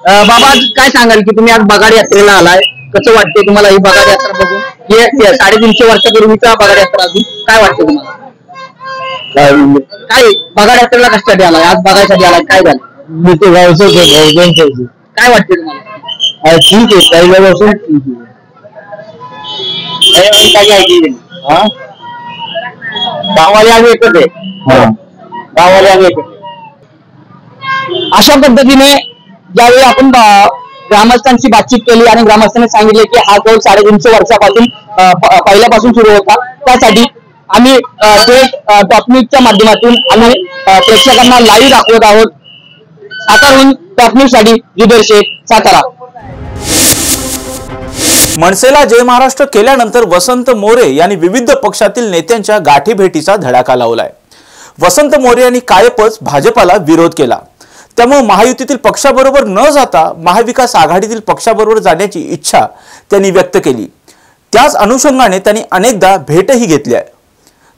बाबा, काय सांगाल की तुम्ही आज बगाड यात्रेला आलाय, कसं वाटते तुम्हाला ही बगाड यात्रा बघून? हे 350 वर्षापूर्वीचा बगाड यात्रा अजून काय वाटतं तुम्हाला? काय बगाड यात्रेला कशासाठी आलाय? आज बघायसाठी आलाय? काय झालं? मी ते गावचं काय वाटते तुम्हाला? ठीक आहे, पहिल्यापासून गावाले आम्ही एकच आहे। गावाले आम्ही एकच। अशा पद्धतीने ज्यावेळी आपण ग्रामस्थांची बातचीत केली आणि ग्रामस्थांनी सांगितले की हा कौल 350 वर्षापासून पहिल्यापासून सुरू होता, त्यासाठी आम्ही थेट टॉप न्यूजच्या माध्यमातून आम्ही प्रेक्षकांना लाईव्ह दाखवत आहोत। साताराहून टॉप न्यूज साठी जुबेर शेख, सातारा। मनसेला जय महाराष्ट्र केल्यानंतर वसंत मोरे यांनी विविध पक्षातील नेत्यांच्या गाठीभेटीचा धडाका लावलाय। वसंत मोरे यांनी कायमच भाजपाला विरोध केला। त्यामुळे महायुतीतील पक्षाबरोबर न जाता महाविकास आघाडीतील पक्षाबरोबर जाण्याची इच्छा त्यांनी व्यक्त केली। त्याच अनुषंगाने त्यांनी अनेकदा भेटही घेतली आहे।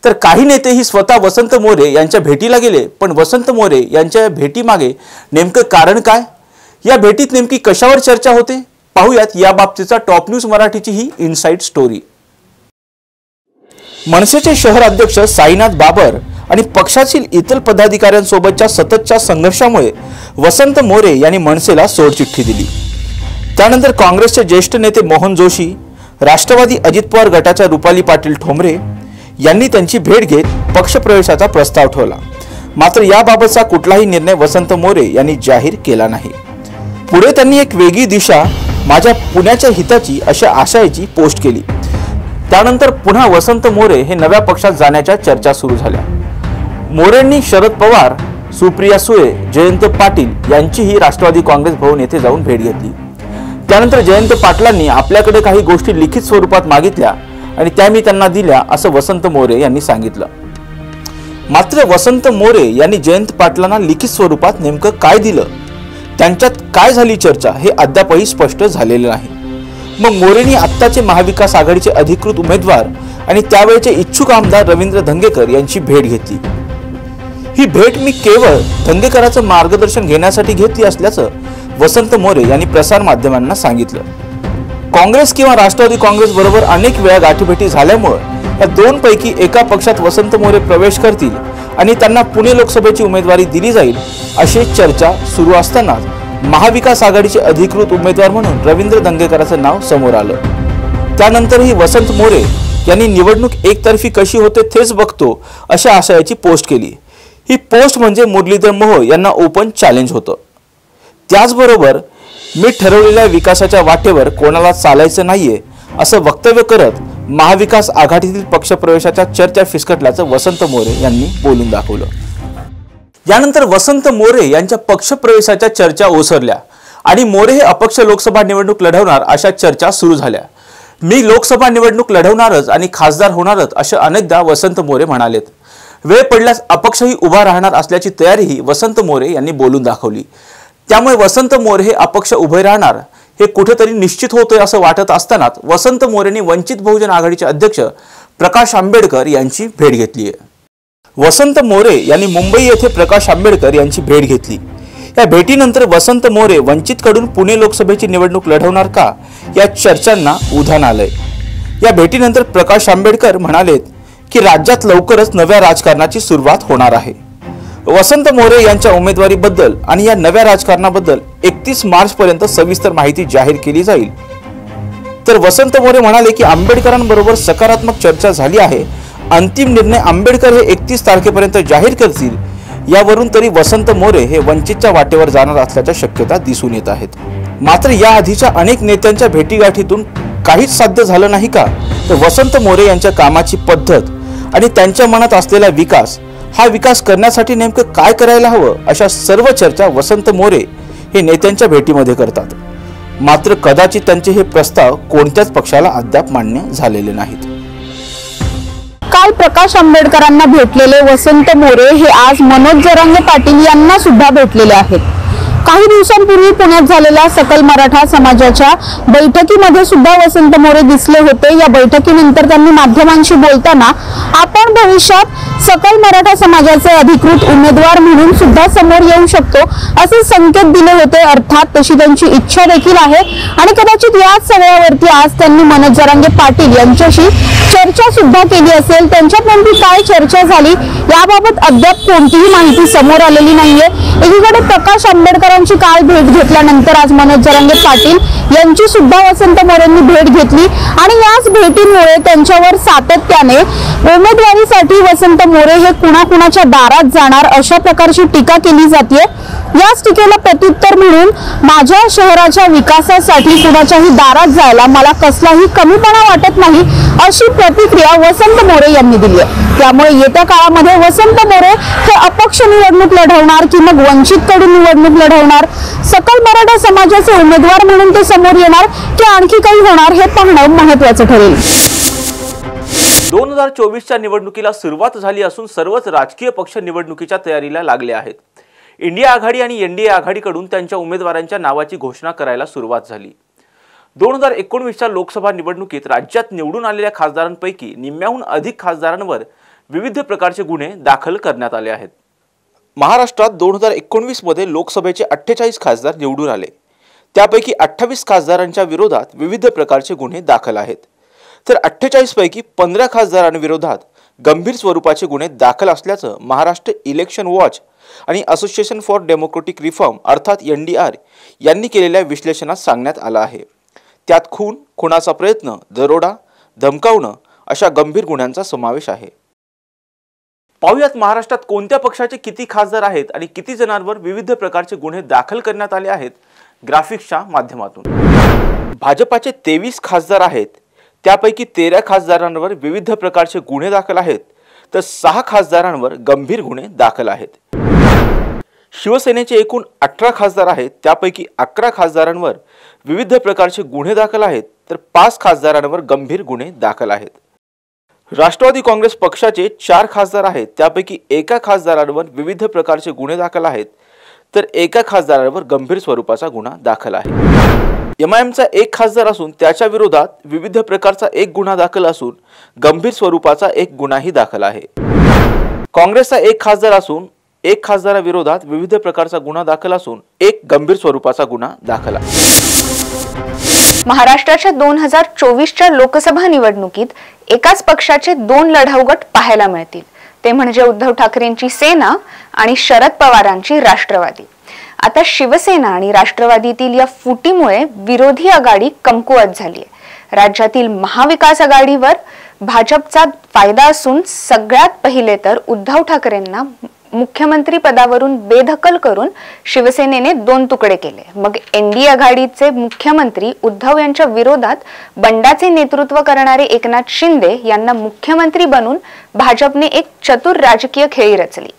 तर काही नेतेही स्वतः वसंत मोरे यांच्या भेटीला गेले, पण वसंत मोरे यांच्या भेटीमागे नेमकं कारण काय, या भेटीत नेमकी कशावर चर्चा होते, पाहूयात या बाबतीचा टॉप न्यूज मराठीची ही इनसाइड स्टोरी। मनसेचे शहर अध्यक्ष साईनाथ बाबर आणि पक्षातील इतर पदाधिकाऱ्यांसोबतच्या सततच्या संघर्षामुळे वसंत मोरे यांनी मनसेला सोडचिठ्ठी दिली। त्यानंतर काँग्रेसचे ज्येष्ठ नेते मोहन जोशी, राष्ट्रवादी अजित पवार गटाच्या रुपाली पाटील ठोंबरे यांनी त्यांची भेट घेत पक्षप्रवेशाचा प्रस्ताव ठेवला। मात्र याबाबतचा कुठलाही निर्णय वसंत मोरे यांनी जाहीर केला नाही। पुढे त्यांनी एक वेगळी दिशा, माझ्या पुण्याच्या हिताची अशा आशयाची पोस्ट केली। त्यानंतर पुन्हा वसंत मोरे हे नव्या पक्षात जाण्याच्या चर्चा सुरू झाल्या। मोरेंनी शरद पवार, सुप्रिया सुळे, जयंत पाटील यांचीही राष्ट्रवादी काँग्रेस भवन येथे जाऊन भेट घेतली। त्यानंतर जयंत पाटलांनी आपल्याकडे काही गोष्टी लिखित स्वरूपात मागितल्या आणि त्या मी त्यांना दिल्या असं वसंत मोरे यांनी सांगितलं। मात्र वसंत मोरे यांनी जयंत पाटलांना लिखित स्वरूपात नेमकं काय दिलं, त्यांच्यात काय झाली चर्चा हे अद्यापही स्पष्ट झालेलं नाही। मग मोरेंनी आत्ताचे महाविकास आघाडीचे अधिकृत उमेदवार आणि त्यावेळचे इच्छुक आमदार रवींद्र धंगेकर यांची भेट घेतली। ही भेट मी केवळ धंगेकरांचं मार्गदर्शन घेण्यासाठी घेतली असल्याचं वसंत मोरे यांनी प्रसार माध्यमांना सांगितलं। काँग्रेस किंवा राष्ट्रवादी काँग्रेस बरोबर अनेक वेळा गाठीभेटी झाल्यामुळे या दोनपैकी एका पक्षात वसंत मोरे प्रवेश करतील आणि त्यांना पुणे लोकसभेची उमेदवारी दिली जाईल अशी चर्चा सुरू असताना महाविकास आघाडीचे अधिकृत उमेदवार म्हणून रवींद्र धंगेकरांचं नाव समोर आलं। त्यानंतरही वसंत मोरे यांनी निवडणूक एकतर्फी कशी होते तेच बघतो अशा आशयाची पोस्ट केली। ही पोस्ट म्हणजे मुरलीधर मोहोळ यांना ओपन चॅलेंज होतं। त्याचबरोबर मी ठरवलेल्या विकासाच्या वाटेवर कोणाला चालायचं नाहीये असं वक्तव्य करत महाविकास आघाडीतील पक्षप्रवेशाच्या चर्चा फिसकटल्याचं वसंत मोरे यांनी बोलून दाखवलं। यानंतर वसंत मोरे यांच्या पक्षप्रवेशाच्या चर्चा ओसरल्या आणि मोरे हे अपक्ष लोकसभा निवडणूक लढवणार अशा चर्चा सुरू झाल्या। मी लोकसभा निवडणूक लढवणारच आणि खासदार होणारच असे अनेकदा वसंत मोरे म्हणालेत। वेळ पडल्यास अपक्षही उभा राहणार असल्याची तयारीही वसंत मोरे यांनी बोलून दाखवली। त्यामुळे वसंत मोरे हे अपक्ष उभे राहणार हे कुठेतरी निश्चित होते असं वाटत असतानाच वसंत मोरेंनी वंचित बहुजन आघाडीचे अध्यक्ष प्रकाश आंबेडकर यांची भेट घेतली आहे। वसंत मोरे यांनी मुंबई येथे प्रकाश आंबेडकर यांची भेट घेतली। या भेटीनंतर वसंत मोरे वंचितकडून पुणे लोकसभेची निवडणूक लढवणार का या चर्चांना उधाण आलंय। या भेटीनंतर प्रकाश आंबेडकर म्हणालेत की राज्यात लवकरच नव्या राजकारणाची सुरुवात होणार आहे। वसंत मोरे यांच्या उमेदवारीबद्दल आणि या नव्या राजकारणाबद्दल 31 मार्च पर्यंत सविस्तर माहिती जाहीर केली जाईल। तर वसंत मोरे म्हणाले की आंबेडकरांबरोबर सकारात्मक चर्चा झाली आहे। अंतिम निर्णय आंबेडकर हे 31 तारखेपर्यंत जाहीर करतील। यावरून तरी वसंत मोरे हे वंचितच्या वाटेवर जाणार असल्याच्या शक्यता दिसून येत आहेत। मात्र या आधीच्या अनेक नेत्यांच्या भेटीगाठीतून काहीच साध्य झालं नाही का, तर वसंत मोरे यांच्या कामाची पद्धत आणि त्यांच्या मनात असलेला विकास, हा विकास करण्यासाठी नेमकं काय करायला हवं अशा सर्व चर्चा वसंत मोरे हे नेत्यांच्या भेटीमध्ये करतात। मात्र कदाचित त्यांचे हे प्रस्ताव कोणत्याच पक्षाला अद्याप मान्य झालेले नाहीत। काल प्रकाश आंबेडकरांना भेटलेले वसंत मोरे हे आज मनोज जरांगे पाटील यांना सुद्धा भेटलेले आहेत। काही दिवसांपूर्वी पुण्यात झालेल्या सकल मराठा समाजाच्या बैठकीमध्ये सुद्धा वसंत मोरे दिसले होते। या बैठकीनंतर त्यांनी माध्यमांशी बोलताना आपण भविष्यात सकल मराठा समाजाचे अधिकृत उमेदवार म्हणून सुद्धा समोर येऊ शकतो असे संकेत दिले होते। अर्थात तशी त्यांची इच्छा देखील आहे आणि कदाचित याच सगळ्यावरती आज त्यांनी मनोज जरांगे पाटील यांच्याशी चर्चा सुद्धा केली असेल। त्यांच्यात नेमकी काय चर्चा झाली याबाबत अद्याप कोणतीही माहिती समोर आलेली नाहीये। एकीकडे प्रकाश आंबेडकरांची काल भेट घेतल्यानंतर आज मनोज जरांगे पाटील यांची सुद्धा वसंत मोरेंनी भेट घेतली आणि याच भेटीमुळे त्यांच्यावर सातत्याने उमेदवारीसाठी वसंत मोरे हे कुणाकुणाच्या दारात जाणार अशा प्रकारची टीका केली जाते। याच टीकेला प्रत्युत्तर म्हणून माझ्या शहराच्या विकासासाठी कुणाच्याही दारात जायला मला कसलाही कमीपणा वाटत नाही अशी प्रतिक्रिया वसंत मोरे यांनी दिली आहे। त्यामुळे येत्या काळामध्ये वसंत मोरे हे अपक्ष निवडणूक लढवणार की मग वंचितकडून निवडणूक लढवणार, सकल मराठा समाजाचे उमेदवार म्हणून ते समोर येणार की आणखी काही होणार हे पाहणं महत्त्वाचं ठरेल। 2024च्या निवडणुकीला सुरुवात झाली असून सर्वच राजकीय पक्ष निवडणुकीच्या तयारीला लागले आहेत। इंडिया आघाडी आणि एनडीए आघाडीकडून त्यांच्या उमेदवारांच्या नावाची घोषणा करायला सुरुवात झाली। 2019च्या लोकसभा निवडणुकीत राज्यात निवडून आलेल्या खासदारांपैकी निम्म्याहून अधिक खासदारांवर विविध प्रकारचे गुन्हे दाखल करण्यात आले आहेत। महाराष्ट्रात 2019 मध्ये लोकसभेचे 48 खासदार निवडून आले, त्यापैकी 28 खासदारांच्या विरोधात विविध प्रकारचे गुन्हे दाखल आहेत, तर 48 पैकी 15 खासदारांविरोधात गंभीर स्वरूपाचे गुन्हे दाखल असल्याचं महाराष्ट्र इलेक्शन वॉच आणि असोसिएशन फॉर डेमोक्रेटिक रिफॉर्म अर्थात NDR यांनी केलेल्या विश्लेषणात सांगण्यात आलं आहे। त्यात खून, खुनाचा प्रयत्न, दरोडा, धमकावणं अशा गंभीर गुन्ह्यांचा समावेश आहे। पाहुयात महाराष्ट्रात कोणत्या पक्षाचे किती खासदार आहेत आणि किती जणांवर विविध प्रकारचे गुन्हे दाखल करण्यात आले आहेत ग्राफिक्सच्या माध्यमातून। भाजपाचे 23 खासदार आहेत, त्यापैकी 13 खासदारांवर विविध प्रकारचे गुन्हे दाखल आहेत, तर 6 खासदारांवर गंभीर गुन्हे दाखल आहेत। शिवसेनेचे एकूण 18 खासदार आहेत, त्यापैकी 11 खासदारांवर विविध प्रकारचे गुन्हे दाखल आहेत, तर 5 खासदारांवर गंभीर गुन्हे दाखल आहेत। राष्ट्रवादी काँग्रेस पक्षाचे 4 खासदार आहेत, त्यापैकी 1 खासदारांवर विविध प्रकारचे गुन्हे दाखल आहेत, तर 1 खासदारावर गंभीर स्वरूपाचा गुन्हा दाखल आहे। MIMचा 1 खासदार असून त्याच्या विरोधात विविध प्रकारचा 1 गुन्हा दाखल असून गंभीर स्वरूपाचा 1 गुन्हाही दाखल आहे। काँग्रेसचा 1 खासदार असून 1 खासदाराविरोधात विविध प्रकारचा गुन्हा दाखल असून 1 गंभीर स्वरूपाचा गुन्हा दाखल आहे। महाराष्ट्राच्या 2024च्या लोकसभा निवडणुकीत एकाच पक्षाचे 2 लढाऊ गट पाहायला मिळतील, ते म्हणजे उद्धव ठाकरेंची सेना आणि शरद पवारांची राष्ट्रवादी। आता शिवसेना आणि राष्ट्रवादीतील या फुटीमुळे विरोधी आघाडी कमकुवत झाली आहे। राज्यातील महाविकास आघाडीवर भाजपचा फायदा असून सगळ्यात पहिले तर उद्धव ठाकरेंना मुख्यमंत्री पदावरून बेदखल करून शिवसेनेने 2 तुकडे केले। मग NDA आघाडीचे मुख्यमंत्री उद्धव यांच्या विरोधात बंडाचे नेतृत्व करणारे एकनाथ शिंदे यांना मुख्यमंत्री बनवून भाजपने एक चतुर राजकीय खेळी रचली।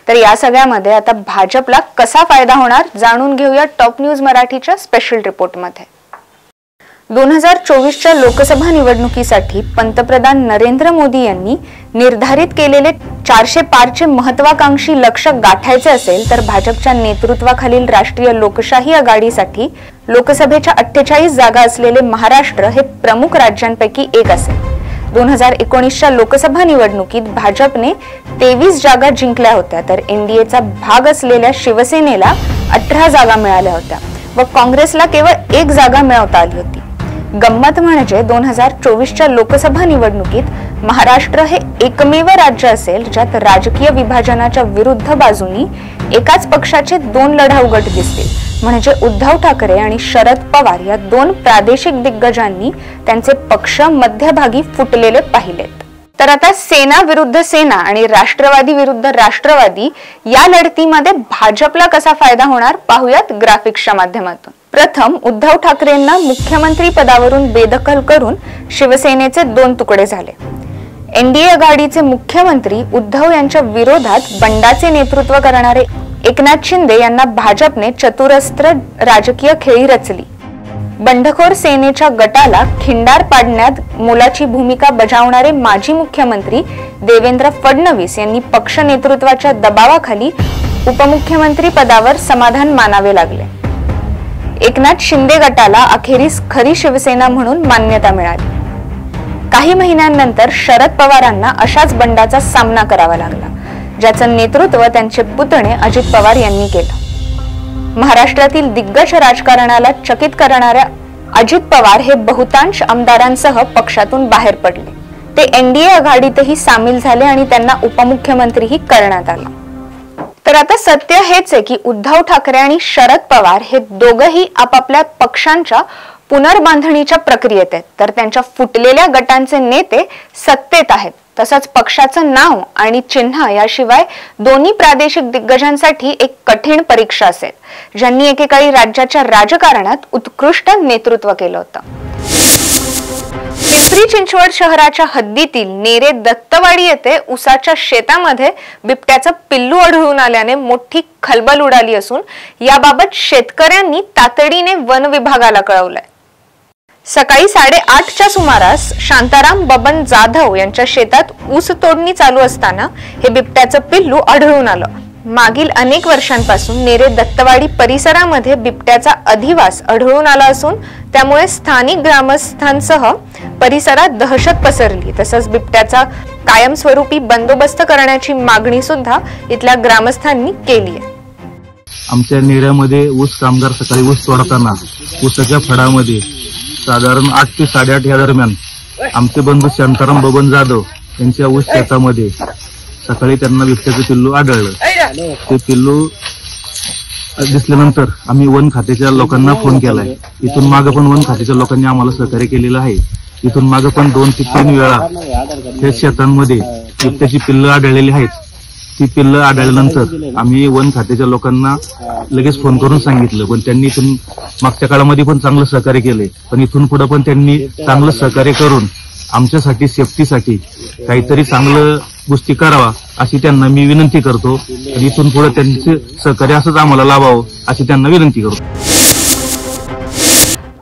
तर या सगळ्यामध्ये आता भाजपला कसा फायदा होणार जाणून घेऊया टॉप न्यूज मराठीच्या स्पेशल रिपोर्टमध्ये। 2024च्या लोकसभा निवडणुकीसाठी पंतप्रधान नरेंद्र मोदी यांनी निर्धारित केलेले 400 पारचे महत्त्वाकांक्षी लक्ष्य गाठायचे असेल तर भाजपच्या नेतृत्वाखालील राष्ट्रीय लोकशाही आघाडीसाठी लोकसभेच्या 48 जागा असलेले महाराष्ट्र हे प्रमुख राज्यांपैकी एक असेल। 2019च्या लोकसभा निवडणुकीत भाजपने 23 जागा जिंकल्या होत्या, तर NDAचा भाग असलेल्या शिवसेनेला 18 जागा मिळाल्या होत्या व काँग्रेसला केवळ 1 जागा मिळवता आली होती। गंमत म्हणजे 2024च्या लोकसभा निवडणुकीत महाराष्ट्र हे एकमेव राज्य असेल ज्यात राजकीय विभाजनाच्या विरुद्ध बाजूनी एकाच पक्षाचे 2 लढाऊ गट दिसतील, म्हणजे उद्धव ठाकरे आणि शरद पवार या 2 प्रादेशिक दिग्गजांनी त्यांचे पक्ष मध्यभागी फुटलेले पाहिलेत। तर आता सेना विरुद्ध सेना आणि राष्ट्रवादी विरुद्ध राष्ट्रवादी या लढतीमध्ये भाजपला कसा फायदा होणार पाहूयात ग्राफिक्सच्या माध्यमातून। प्रथम उद्धव ठाकरेंना मुख्यमंत्री पदावरून बेदखल करून शिवसेनेचे 2 तुकडे झाले। NDA आघाडीचे मुख्यमंत्री उद्धव यांच्या विरोधात बंडाचे नेतृत्व करणारे एकनाथ शिंदे यांना भाजपने चतुरस्त्र राजकीय खेळी रचली। बंडखोर सेनेच्या गटाला खिंडार पाडण्यात मोलाची भूमिका बजावणारे माजी मुख्यमंत्री देवेंद्र फडणवीस यांनी पक्ष नेतृत्वाच्या दबावाखाली उपमुख्यमंत्री पदावर समाधान मानावे लागले। एकनाथ शिंदे गटाला अखेरीस खरी शिवसेना म्हणून मान्यता मिळाली। काही महिन्यांनंतर शरद पवारांना अशाच बंडाचा सामना करावा लागला, ज्याचं नेतृत्व त्यांचे पुतणे अजित पवार यांनी केलं। महाराष्ट्रातील दिग्गज राजकारणाला चकित करणाऱ्या अजित पवार हे बहुतांश आमदारांसह पक्षातून बाहेर पडले। ते NDA आघाडीतही सामील झाले आणि त्यांना उपमुख्यमंत्रीही करण्यात आले। तर आता सत्य हेच आहे की उद्धव ठाकरे आणि शरद पवार हे दोघंही आपापल्या पक्षांच्या पुनर्बांधणीच्या प्रक्रियेत आहेत, तर त्यांच्या फुटलेल्या गटांचे नेते सत्तेत आहेत। तसंच पक्षाचं नाव आणि चिन्ह याशिवाय दोन्ही प्रादेशिक दिग्गजांसाठी एक कठीण परीक्षा असेल, ज्यांनी एकेकाळी राज्याच्या राजकारणात उत्कृष्ट नेतृत्व केलं होतं। पिंपरी चिंचवड शहराच्या हद्दीतील नेरे दत्तवाडी येथे उसाच्या शेतामध्ये बिबट्याचं पिल्लू आढळून आल्याने मोठी खळबळ उडाली असून याबाबत शेतकऱ्यांनी तातडीने वन विभागाला कळवलंय। सकाळी 8:30च्या सुमारास शांताराम बबन जाधव यांच्या शेतात ऊस तोडणी चालू असताना हे बिबट्याचं पिल्लू आढळून आलं। मागील अनेक वर्षांपासून नेरे दत्तवाडी परिसरामध्ये बिबट्याचा अधिवास आढळून आला असून त्यामुळे स्थानिक ग्रामस्थांसह परिसरात दहशत पसरली। तसंच बिबट्याचा कायमस्वरूपी बंदोबस्त करण्याची मागणी सुद्धा इथल्या ग्रामस्थांनी केली आहे। आमच्या नेऱ्यामध्ये ऊस कामगार सकाळी ऊस तोडताना ऊसाच्या फडामध्ये साधारण 8 ते 8:30 या दरम्यान आमचे बंधू शांताराम बबन जाधव यांच्या ऊस शेतामध्ये सकाळी त्यांना बिबट्याचं पिल्लू आढळलं। ते पिल्लू दिसल्यानंतर आम्ही वन खात्याच्या लोकांना फोन केलाय। इथून मागे पण वन खात्याच्या लोकांनी आम्हाला सहकार्य केलेलं आहे। इथून मागे पण 2 ते 3 वेळा हे शेतांमध्ये बिबट्याची पिल्लं आढळलेली आहेत। ती पिल्लं आढळल्यानंतर आम्ही वन खात्याच्या लोकांना लगेच फोन करून सांगितलं, पण त्यांनी इथून मागच्या काळामध्ये पण चांगलं सहकार्य केलंय। पण इथून पुढे पण त्यांनी चांगलं सहकार्य करून आमच्यासाठी सेफ्टीसाठी काहीतरी चांगलं गोष्टी करावा अशी त्यांना मी विनंती करतो। आणि इथून पुढे त्यांचे सहकार्य असंच आम्हाला लाभावं अशी त्यांना विनंती करतो।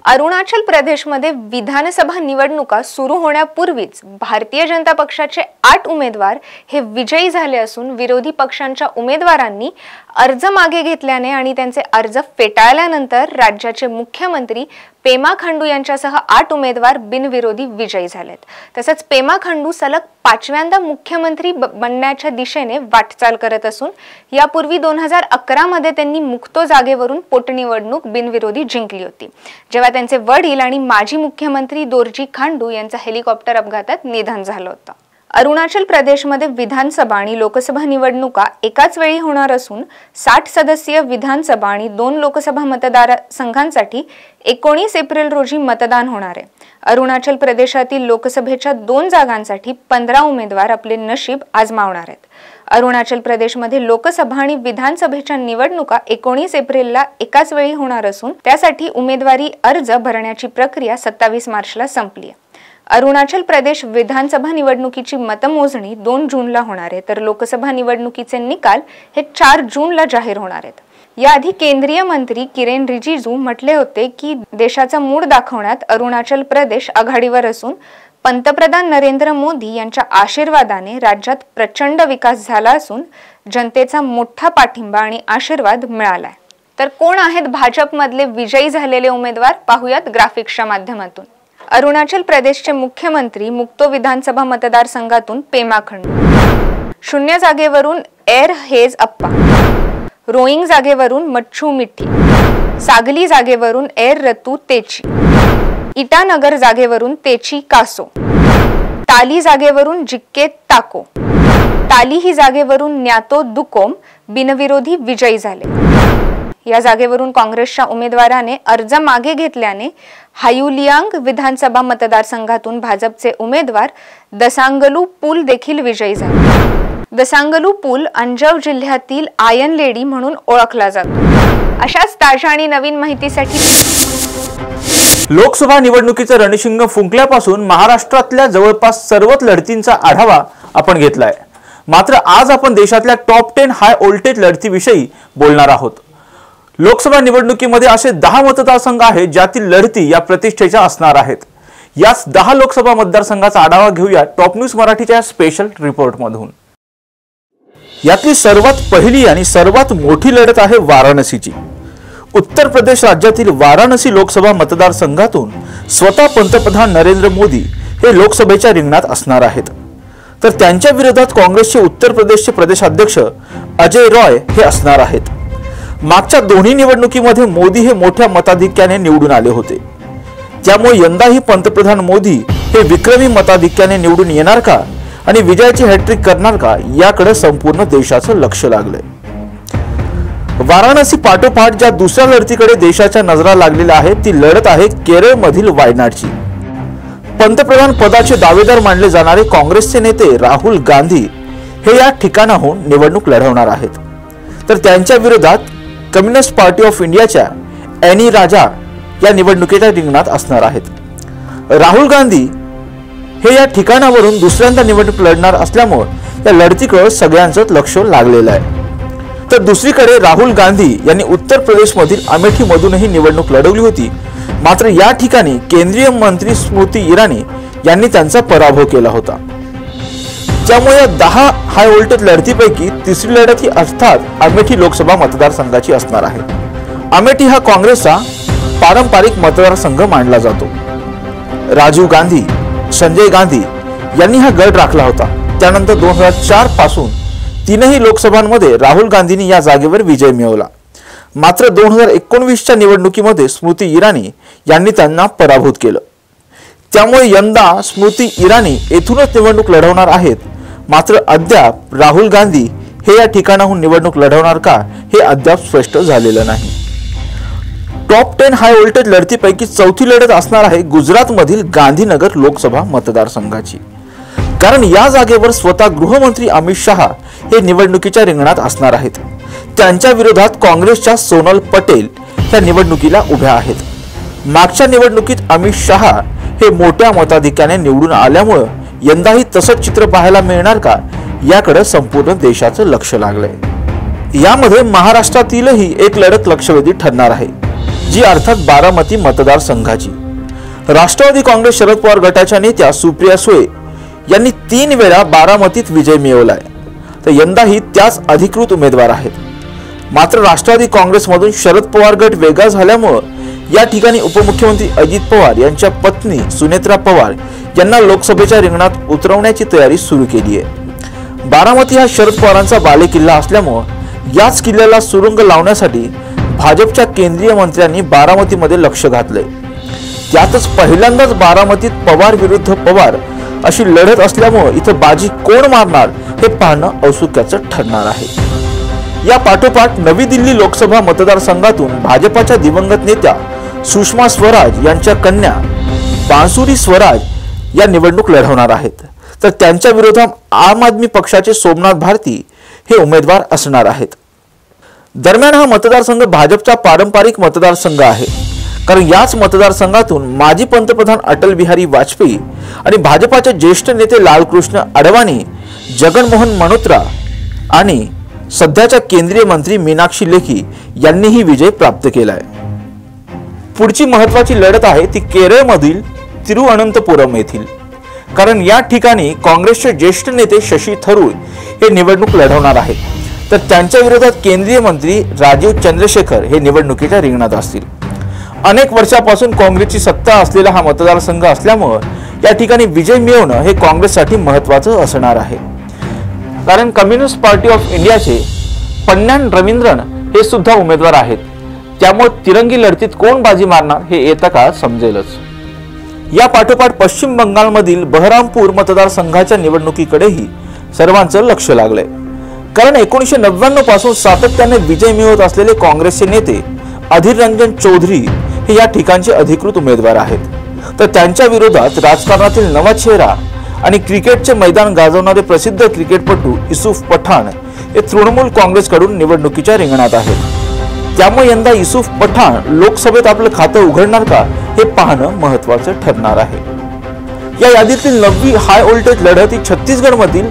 अरुणाचल प्रदेशमध्ये विधानसभा निवडणुका सुरू होण्यापूर्वीच भारतीय जनता पक्षाचे 8 उमेदवार हे विजयी झाले असून विरोधी पक्षांच्या उमेदवारांनी अर्ज मागे घेतल्याने आणि त्यांचे अर्ज फेटाळल्यानंतर राज्याचे मुख्यमंत्री पेमा खांडू यांच्यासह 8 उमेदवार बिनविरोधी विजयी झालेत। तसंच पेमा खांडू सलग 5व्यांदा मुख्यमंत्री बनण्याच्या दिशेने वाटचाल करत असून यापूर्वी 2011 मध्ये त्यांनी मुक्तो जागेवरून पोटनिवडणूक बिनविरोधी जिंकली होती, जेव्हा त्यांचे वडील आणि माजी मुख्यमंत्री दोरजी खांडू यांचं हेलिकॉप्टर अपघातात निधन झालं होतं। अरुणाचल प्रदेशमध्ये विधानसभा आणि लोकसभा निवडणुका एकाच वेळी होणार असून 60 सदस्यीय विधानसभा आणि 2 लोकसभा मतदारसंघांसाठी 19 एप्रिल रोजी मतदान होणार आहे। अरुणाचल प्रदेशातील लोकसभेच्या 2 जागांसाठी 15 उमेदवार आपले नशीब आजमावणार आहेत। अरुणाचल प्रदेशमध्ये लोकसभा आणि विधानसभेच्या निवडणुका 19 एप्रिलला एकाच वेळी होणार असून त्यासाठी उमेदवारी अर्ज भरण्याची प्रक्रिया 27 मार्चला संपली आहे। अरुणाचल प्रदेश विधानसभा निवडणुकीची मतमोजणी 2 जूनला होणार आहे, तर लोकसभा निवडणुकीचे निकाल हे 4 जूनला जाहीर होणार आहेत। याआधी केंद्रीय मंत्री किरेन रिजिजू म्हटले होते की देशाचा मूड दाखवण्यात अरुणाचल प्रदेश आघाडीवर असून पंतप्रधान नरेंद्र मोदी यांच्या आशीर्वादाने राज्यात प्रचंड विकास झाला असून जनतेचा मोठा पाठिंबा आणि आशीर्वाद मिळालाय। तर कोण आहेत भाजपमधले विजयी झालेले उमेदवार पाहूयात ग्राफिक्सच्या माध्यमातून। अरुणाचल प्रदेशचे मुख्यमंत्री मुक्तो विधानसभा मतदारसंघातून पेमा खांडू, 0 जागेवरून एर हेज अप्पा, रोईंग जागेवरून मच्छू मिठी, सागली जागेवरून एर रतू तेची, इटानगर जागेवरून तेची कासो, ताली जागेवरून जिक्के ताको, ताली ही जागेवरून न्यातो दुकोम बिनविरोधी विजयी झाले। या जागेवरून काँग्रेसच्या उमेदवाराने अर्ज मागे घेतल्याने हायुलियांग विधानसभा मतदारसंघातून भाजपचे उमेदवार दसांगलू पुल देखील विजयी झाले। दसांगलू पुल अंजव जिल्ह्यातील आयन लेडी म्हणून ओळखला जातो। अशाच ताज्या आणि नवीन माहितीसाठी लोकसभा निवडणुकीचं रणशिंग फुंकल्यापासून महाराष्ट्रातल्या जवळपास सर्वच लढतींचा आढावा आपण घेतलाय। मात्र आज आपण देशातल्या टॉप 10 हाय व्होल्टेज लढतीविषयी बोलणार आहोत। लोकसभा निवडणुकीमध्ये असे 10 मतदारसंघ आहेत ज्यातील लढती या प्रतिष्ठेच्या असणार आहेत। याच 10 लोकसभा मतदारसंघाचा आढावा घेऊया टॉप न्यूज मराठीच्या स्पेशल रिपोर्टमधून। यातली सर्वात पहिली आणि सर्वात मोठी लढत आहे वाराणसीची। उत्तर प्रदेश राज्यातील वाराणसी लोकसभा मतदारसंघातून स्वतः पंतप्रधान नरेंद्र मोदी हे लोकसभेच्या रिंगणात असणार आहेत, तर त्यांच्या विरोधात काँग्रेसचे उत्तर प्रदेशचे प्रदेशाध्यक्ष अजय रॉय हे असणार आहेत। मागच्या दोन्ही निवडणुकीमध्ये मोदी हे मोठ्या मताधिक्याने निवडून आले होते, त्यामुळे यंदाही पंतप्रधान मोदी हे विक्रमी मताधिक्याने निवडून येणार का आणि विजयाची हॅट्रिक करणार का याकडे संपूर्ण देशाचं लक्ष लागलंय। वाराणसी पाठोपाठ ज्या दुसऱ्या लढतीकडे देशाच्या नजरा लागलेल्या आहेत ती लढत आहे केरळमधील वायनाडची। पंतप्रधान पदाचे दावेदार मानले जाणारे काँग्रेसचे नेते राहुल गांधी हे या ठिकाणाहून निवडणूक लढवणार आहेत, तर त्यांच्या विरोधात कम्युनिस्ट पार्टी ऑफ इंडियाच्या एनी राजा या निवडणुकीच्या रिंगणात असणार आहेत। राहुल गांधी हे या ठिकाणावरून दुसऱ्यांदा निवडणूक लढणार असल्यामुळे या लढतीकडे सगळ्यांचंच लक्ष लागलेलं आहे। तर दुसरीकडे राहुल गांधी यांनी उत्तर प्रदेशमधील अमेठीमधूनही निवडणूक लढवली होती, मात्र या ठिकाणी केंद्रीय मंत्री स्मृती इराणी यांनी त्यांचा पराभव केला होता। त्यामुळे या 10 हाय व्होल्टेज लढतीपैकी तिसरी लढत ही अर्थात अमेठी लोकसभा मतदारसंघाची असणार आहे. अमेठी हा काँग्रेसचा पारंपरिक मतदारसंघ मानला जातो. राजीव गांधी, संजय गांधी यांनी हा गड राखला होता. त्यानंतर 2004 पासून तीनही लोकसभांमध्ये राहुल गांधींनी या जागेवर विजय मिळवला. मात्र 2019च्या निवडणुकीमध्ये स्मृती इराणी यांनी त्यांना पराभूत केलं. त्यामुळे यंदा स्मृती इराणी येथूनच निवडणूक लढवणार आहेत. मात्र अद्याप राहुल गांधी हे या ठिकाणाहून निवडणूक लढवणार का हे अद्याप स्पष्ट झालेलं नाही. टॉप 10 हाय व्होल्टेज लढतीपैकी चौथी लढत असणार आहे गुजरातमधील गांधीनगर लोकसभा मतदारसंघाची. कारण या जागेवर स्वतः गृहमंत्री अमित शहा हे निवडणुकीच्या रिंगणात असणार आहेत. त्यांच्या विरोधात काँग्रेसच्या सोनल पटेल या निवडणुकीला उभ्या आहेत. मागच्या निवडणुकीत अमित शहा हे मोठ्या मताधिक्याने निवडून आल्यामुळे यंदाही तसंच चित्र पाहायला मिळणार का याकडे संपूर्ण देशाचं लक्ष लागलंय. यामध्ये महाराष्ट्रातीलही एक लढत लक्षवेधी ठरणार आहे, जी अर्थात बारामती मतदारसंघाची. राष्ट्रवादी काँग्रेस शरद पवार गटाच्या नेत्या सुप्रिया सुळे यांनी 3 वेळा बारामतीत विजय मिळवलाय. तर यंदाही त्याच अधिकृत उमेदवार आहेत. मात्र राष्ट्रवादी काँग्रेसमधून शरद पवार गट वेगळा झाल्यामुळे या ठिकाणी उपमुख्यमंत्री अजित पवार यांच्या पत्नी सुनेत्रा पवार यांना लोकसभेच्या रिंगणात उतरवण्याची तयारी सुरू केली आहे. बारामती हा शरद पवारांचा बालेकिल्ला असल्यामुळे याच किल्ल्याला सुरुंग लावण्यासाठी भाजपच्या केंद्रीय मंत्र्यांनी बारामतीमध्ये लक्ष घातलंय. त्यातच पहिल्यांदाच बारामतीत पवार विरुद्ध पवार अशी लढत असल्यामुळे इथं बाजी कोण मारणार हे पाहणं औत्सुक्याचं ठरणार आहे. या पाठोपाठ नवी दिल्ली लोकसभा मतदारसंघातून भाजपाच्या दिवंगत नेत्या सुषमा स्वराज यांच्या कन्या बांसुरी स्वराज या निवडणूक लढवणार आहेत. तर त्यांच्या विरोधात आम आदमी पक्षाचे सोमनाथ भारती हे उमेदवार असणार आहेत. दरम्यान हा मतदारसंघ भाजपचा पारंपरिक मतदारसंघ आहे. कारण याच मतदारसंघातून माजी पंतप्रधान अटल बिहारी वाजपेयी आणि भाजपाचे ज्येष्ठ नेते लालकृष्ण अडवाणी, जगनमोहन मनोत्रा आणि सध्याच्या केंद्रीय मंत्री मीनाक्षी लेखी यांनीही विजय प्राप्त केलाय. पुढची महत्वाची लढत आहे ती केरळमधील तिरुअनंतपुरम येथील. कारण या ठिकाणी काँग्रेसचे ज्येष्ठ नेते शशी थरूर हे निवडणूक लढवणार आहेत. तर त्यांच्या विरोधात केंद्रीय मंत्री राजीव चंद्रशेखर हे निवडणुकीच्या रिंगणात असतील. अनेक वर्षापासून काँग्रेसची सत्ता असलेला हा मतदारसंघ असल्यामुळे या ठिकाणी विजय मिळवणं हे काँग्रेससाठी महत्त्वाचं असणार आहे. कारण कम्युनिस्ट पार्टी ऑफ इंडियाचे पन्न्यान रवींद्रन हे सुद्धा उमेदवार आहेत. त्यामुळे तिरंगी लढतीत कोण बाजी मारणार हे येत्या काळात समजेलच. या पाठोपाठ पश्चिम बंगालमधील बहरामपूर मतदारसंघाच्या निवडणुकीकडेही सर्वांचं लक्ष लागलंय. कारण 1999 पासून सातत्याने विजय मिळवत असलेले काँग्रेसचे नेते अधीर रंजन चौधरी हे या ठिकाणचे अधिकृत उमेदवार आहेत. तर त्यांच्या विरोधात राजकारणातील नवा चेहरा आणि क्रिकेटचे मैदान गाजवणारे प्रसिद्ध क्रिकेटपटू युसुफ पठाण हे तृणमूल काँग्रेसकडून निवडणुकीच्या रिंगणात आहेत. त्यामुळे यंदा युसुफ पठाण लोकसभेत आपलं खातं उघडणार का हे पाहणं महत्त्वाचं ठरणार आहे. या यादीतील 9वी हाय व्होल्टेज लढत ही छत्तीसगडमधील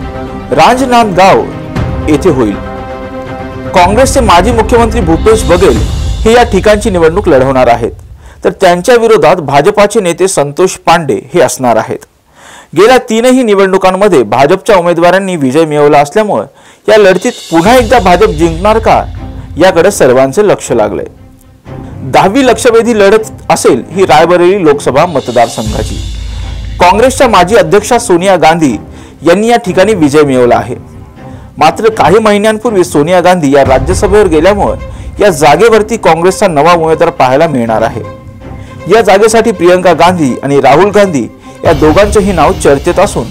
राजनांदगाव येथे होईल. काँग्रेसचे माजी मुख्यमंत्री भूपेश बघेल हे या ठिकाणची निवडणूक लढवणार आहेत. तर त्यांच्या विरोधात भाजपाचे नेते संतोष पांडे हे असणार आहेत. गेल्या 3ही निवडणुकांमध्ये भाजपच्या उमेदवारांनी विजय मिळवला असल्यामुळे या लढतीत पुन्हा एकदा भाजप जिंकणार का याकडे सर्वांचे लक्ष लागलंय. 10वी लक्षवेधी लढत असेल ही रायबरेली लोकसभा मतदारसंघाची. काँग्रेसच्या माजी अध्यक्षा सोनिया गांधी यांनी या ठिकाणी विजय मिळवला आहे. मात्र काही महिन्यांपूर्वी सोनिया गांधी या राज्यसभेवर गेल्यामुळे या जागेवरती काँग्रेसचा नवा उमेदवार पाहायला मिळणार आहे. या जागेसाठी प्रियंका गांधी आणि राहुल गांधी या दोघांचेही नाव चर्चेत असून